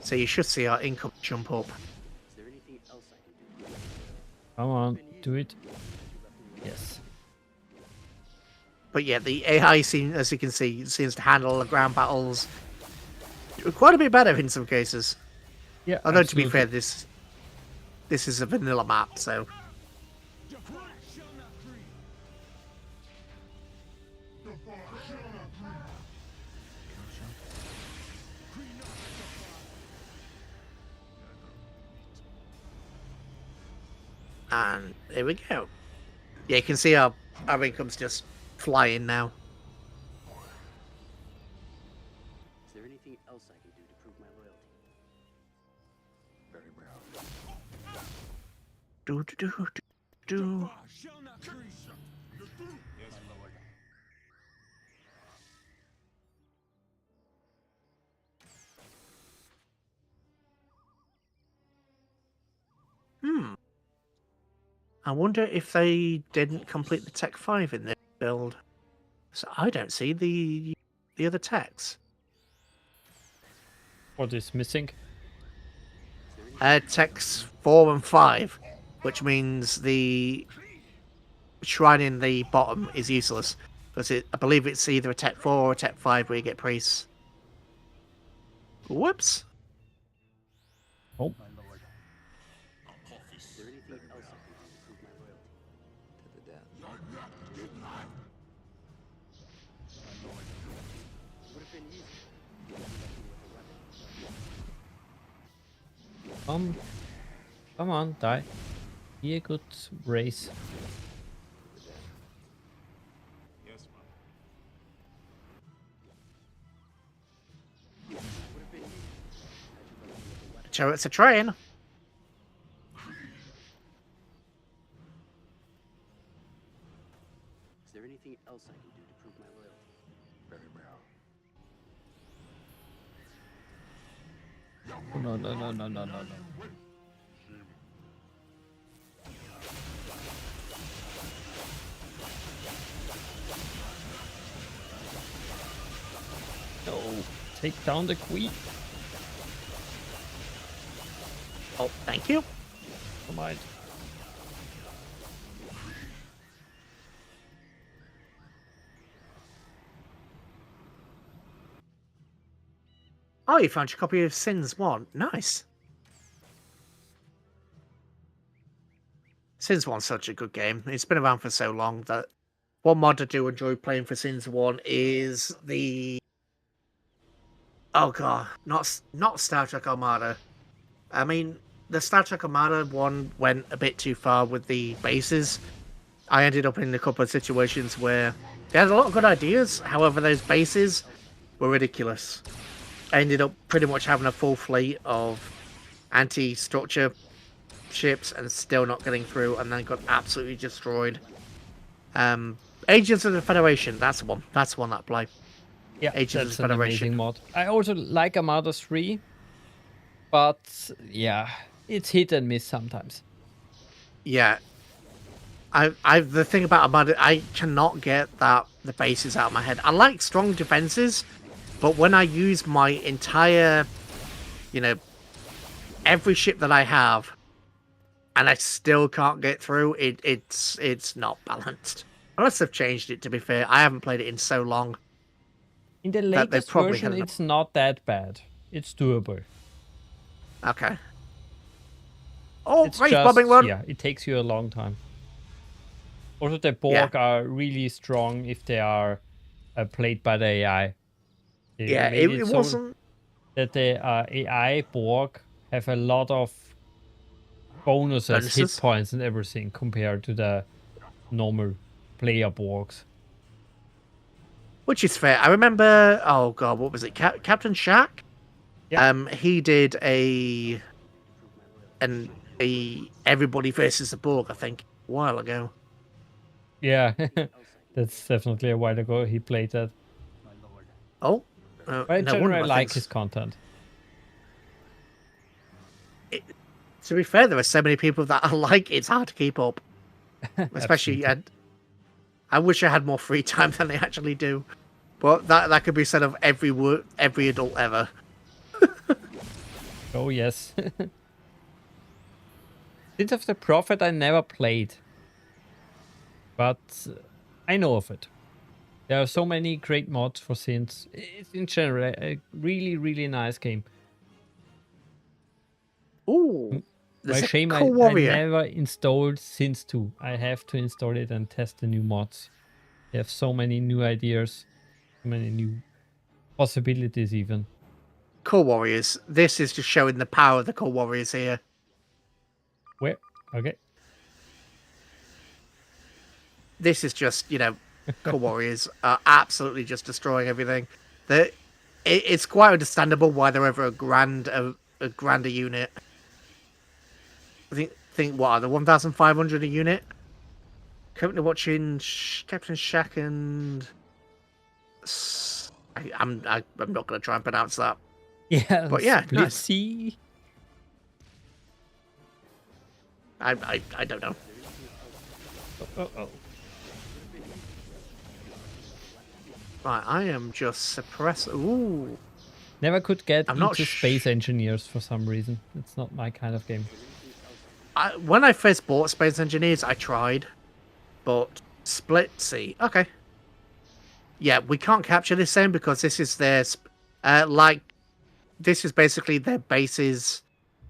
S1: So you should see our income jump up.
S3: Is there anything else I can do?
S2: Come on, do it. Yes.
S1: But yeah, the AI, as you can see, seems to handle the ground battles quite a bit better in some cases.
S2: Yeah.
S1: Although, to be
S2: absolutely.
S1: fair, this is a vanilla map, so... And here we go. Yeah, you can see our income's just flying now.
S3: Is there anything else I can do to prove my loyalty?
S1: Do do do do do. I wonder if they didn't complete the Tech 5 in this build. So I don't see the other techs.
S2: What is missing?
S1: Techs 4 and 5, which means the shrine in the bottom is useless. Because I believe it's either a Tech 4 or a Tech 5 where you get priests. Whoops.
S2: Oh,
S3: Is there anything else I can do to prove my loyalty? To the death. It would have been easier. If you left me with a weapon.
S2: come on, die. Be a good race.
S1: Turrets are trying.
S3: Is there anything else I can do to prove my loyalty?
S7: Very well.
S2: No, no, no, no, no, no, no. No, take down the queen.
S1: Oh, thank you.
S2: Come on.
S1: Oh, you found your copy of Sins 1. Nice. Sins 1's such a good game. It's been around for so long that one mod I do enjoy playing for Sins 1 is the... Oh god, not Star Trek Armada. I mean, the Star Trek Armada one went a bit too far with the bases. I ended up in a couple of situations where they had a lot of good ideas, however those bases were ridiculous. I ended up pretty much having a full fleet of anti-structure ships and still not getting through, and then got absolutely destroyed. Agents of the Federation, that's the one. That's the one that I play.
S2: Yeah,
S1: Agents of
S2: that's
S1: the
S2: an
S1: Federation.
S2: amazing mod. I also like Armada 3, but yeah, it's hit and miss sometimes.
S1: Yeah. The thing about Armada, I cannot get the bases out of my head. I like strong defenses, but when I use my entire, every ship that I have, and I still can't get through, it's not balanced. Unless they've changed it, to be fair. I haven't played it in so long.
S2: In the
S1: That they
S2: latest
S1: probably
S2: version,
S1: had
S2: it's not that bad. It's doable.
S1: Okay. Oh,
S2: It's
S1: Wraith
S2: just,
S1: bombing one!
S2: yeah, it takes you a long time. Also, the Borg are really strong if they are played by the AI. They
S1: Yeah,
S2: made
S1: it
S2: so
S1: wasn't...
S2: that the AI Borg have a lot of bonuses, hit
S1: Bonuses?
S2: points, and everything compared to the normal player Borgs.
S1: Which is fair. I remember... Oh, God, what was it? Captain Shack?
S2: Yeah.
S1: He did a Everybody versus the Borg, I think, a while ago.
S2: Yeah, that's definitely a while ago he played that.
S1: Oh.
S2: But in
S1: no
S2: general,
S1: wonder
S2: I
S1: my
S2: like
S1: thing's-
S2: his content.
S1: To be fair, there are so many people that I like, it's hard to keep up. Especially, I wish I had more free time than I actually do. But that could be said of every adult ever.
S2: Oh, yes. Sins of the Prophet I never played. But I know of it. There are so many great mods for Sins. It's in general a really, really nice game.
S1: Ooh.
S2: My
S1: There's a
S2: shame I
S1: co-warrior.
S2: never installed Sins 2. I have to install it and test the new mods. They have so many new ideas, so many new possibilities even.
S1: Co-warriors. This is just showing the power of the co-warriors here.
S2: Where? Okay.
S1: This is just, co-warriors are absolutely just destroying everything. It's quite understandable why they're ever a grander unit. I think what are the 1,500 a unit? Currently watching Captain Shack and I'm not going to try and pronounce that.
S2: Yeah,
S1: But yeah, nice.
S2: Splitsy.
S1: I don't know.
S2: Oh.
S1: Right, I am just suppressed. Ooh.
S2: Never could get
S1: I'm not
S2: into Space Engineers for some reason. It's not my kind of game.
S1: When I first bought Space Engineers, I tried, but Splitsy. Okay. Yeah, we can't capture this zone because this is their this is basically their base's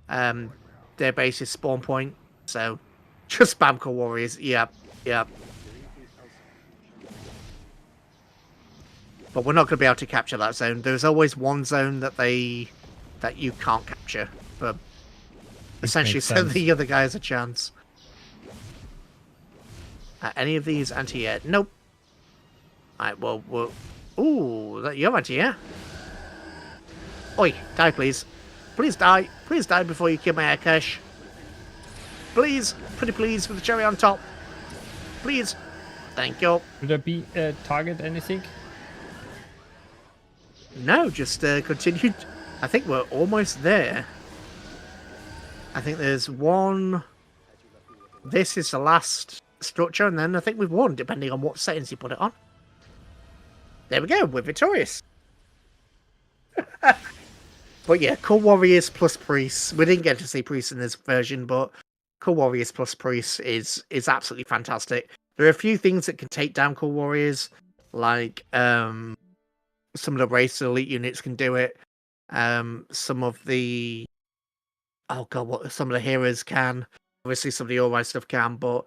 S1: spawn point. So just spam core warriors. Yeah. But we're not going to be able to capture that zone. There's always one zone that you can't capture, but essentially
S2: makes
S1: so
S2: sense.
S1: the other guy has a chance. Any of these anti-air? Nope. Alright, well... Ooh, that you're anti-air? Oi, die please. Please die. Please die before you kill my Akesh. Please. Pretty please with the cherry on top. Please. Thank you.
S2: Will there be a target, anything?
S1: No, just continued. I think we're almost there. I think there's one. This is the last structure, and then I think we've won, depending on what settings you put it on. There we go, we're victorious. But yeah, Core Warriors plus Priests. We didn't get to see Priests in this version, but Core Warriors plus Priests is absolutely fantastic. There are a few things that can take down Core Warriors, like some of the Wraith elite units can do it. Some of the some of the heroes can. Obviously, some of the all-right stuff can, but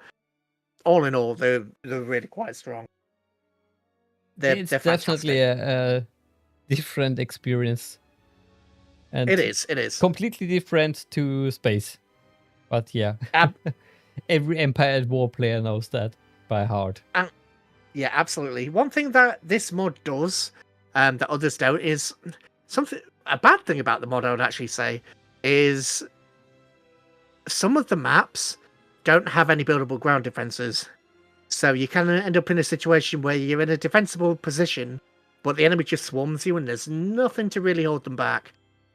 S1: all in all, they're really quite strong.
S2: It's
S1: they're
S2: definitely
S1: fantastic.
S2: a different experience. And
S1: It is.
S2: completely different to space. But yeah, every Empire at War player knows that by heart.
S1: Yeah, absolutely. One thing that this mod does, that others don't, is a bad thing about the mod, I would actually say, is some of the maps don't have any buildable ground defenses. So you can end up in a situation where you're in a defensible position, but the enemy just swarms you and there's nothing to really hold them back.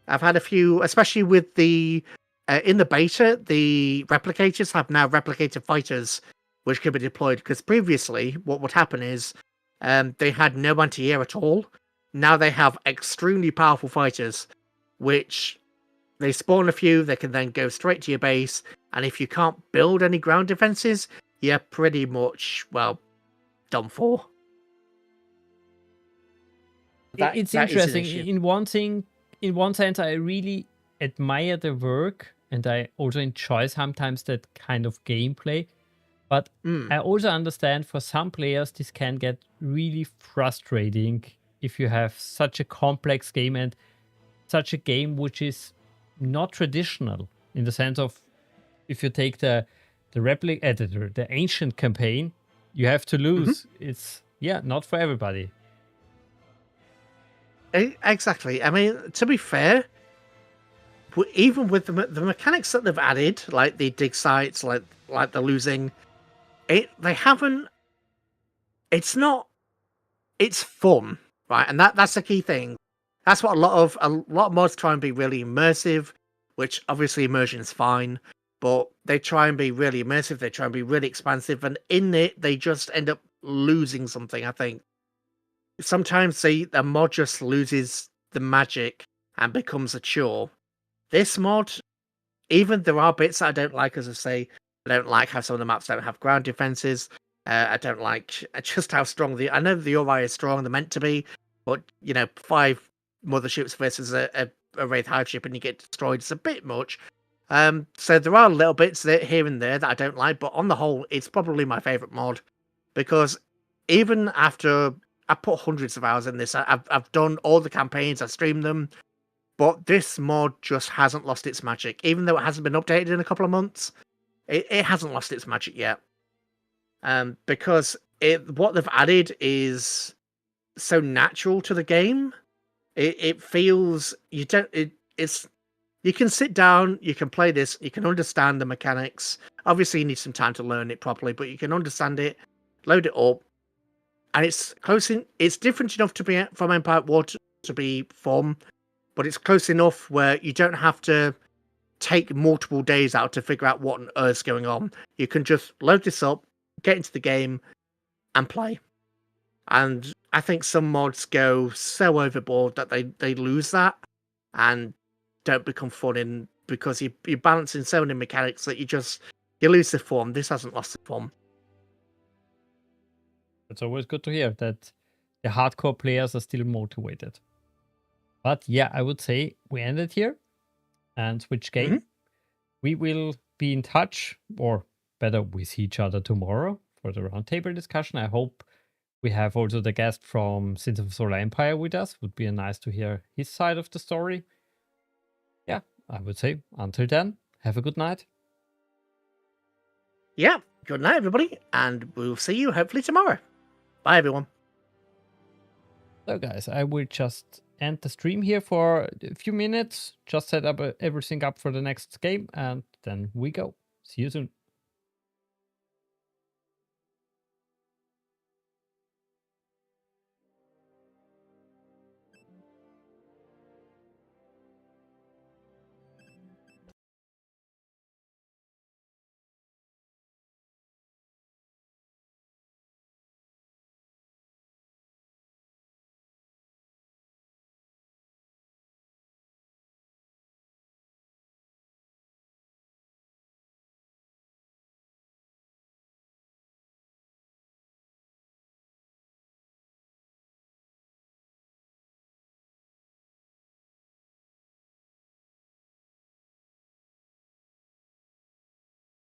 S1: I've had a few, especially with the in the beta, the replicators have now replicator fighters, which can be deployed, because previously what would happen is they had no anti-air at all. Now they have extremely powerful fighters, which they spawn a few, they can then go straight to your base, and if you can't build any ground defenses, you're pretty much, well, done for.
S2: It's interesting. In one sense, I really admire the work, and I also enjoy sometimes that kind of gameplay. But I also understand for some players this can get really frustrating if you have such a complex game and such a game which is not traditional, in the sense of, if you take the ancient campaign, you have to lose. It's not for everybody.
S1: Exactly. I mean, to be fair, even with the mechanics that they've added, like the dig sites, like the losing, they haven't. It's not. It's fun, right? And that's the key thing. That's what a lot of mods try and be really immersive, which obviously immersion is fine, but they try and be really immersive. They try and be really expansive, and in it, they just end up losing something. I think sometimes the mod just loses the magic and becomes a chore. This mod, even there are bits that I don't like, as I say, I don't like how some of the maps don't have ground defenses. I don't like just how strong I know the UI is strong, they're meant to be, but 5 motherships versus a Wraith hive ship and you get destroyed, it's a bit much. So there are little bits here and there that I don't like, but on the whole, it's probably my favourite mod, because even after I put hundreds of hours in this, I've done all the campaigns, I streamed them, but this mod just hasn't lost its magic. Even though it hasn't been updated in a couple of months, it hasn't lost its magic yet. Because what they've added is so natural to the game. It feels you can sit down, you can play this, you can understand the mechanics. Obviously, you need some time to learn it properly, but you can understand it, load it up, and it's close in. It's different enough to be from Empire at War to be fun, but it's close enough where you don't have to take multiple days out to figure out what on earth's going on. You can just load this up, get into the game, and play. And I think some mods go so overboard that they lose that and don't become fun because you're balancing so many mechanics that you lose the fun. This hasn't lost the fun.
S2: It's always good to hear that the hardcore players are still motivated. But yeah, I would say we ended here and switch game. We will be in touch, or better, we see each other tomorrow for the roundtable discussion. I hope we have also the guest from Sins of Solar Empire with us. Would be nice to hear his side of the story. Yeah, I would say until then, have a good night.
S1: Yeah, good night, everybody, and we'll see you hopefully tomorrow. Bye, everyone.
S2: So, guys, I will just end the stream here for a few minutes. Just set up everything up for the next game, and then we go. See you soon.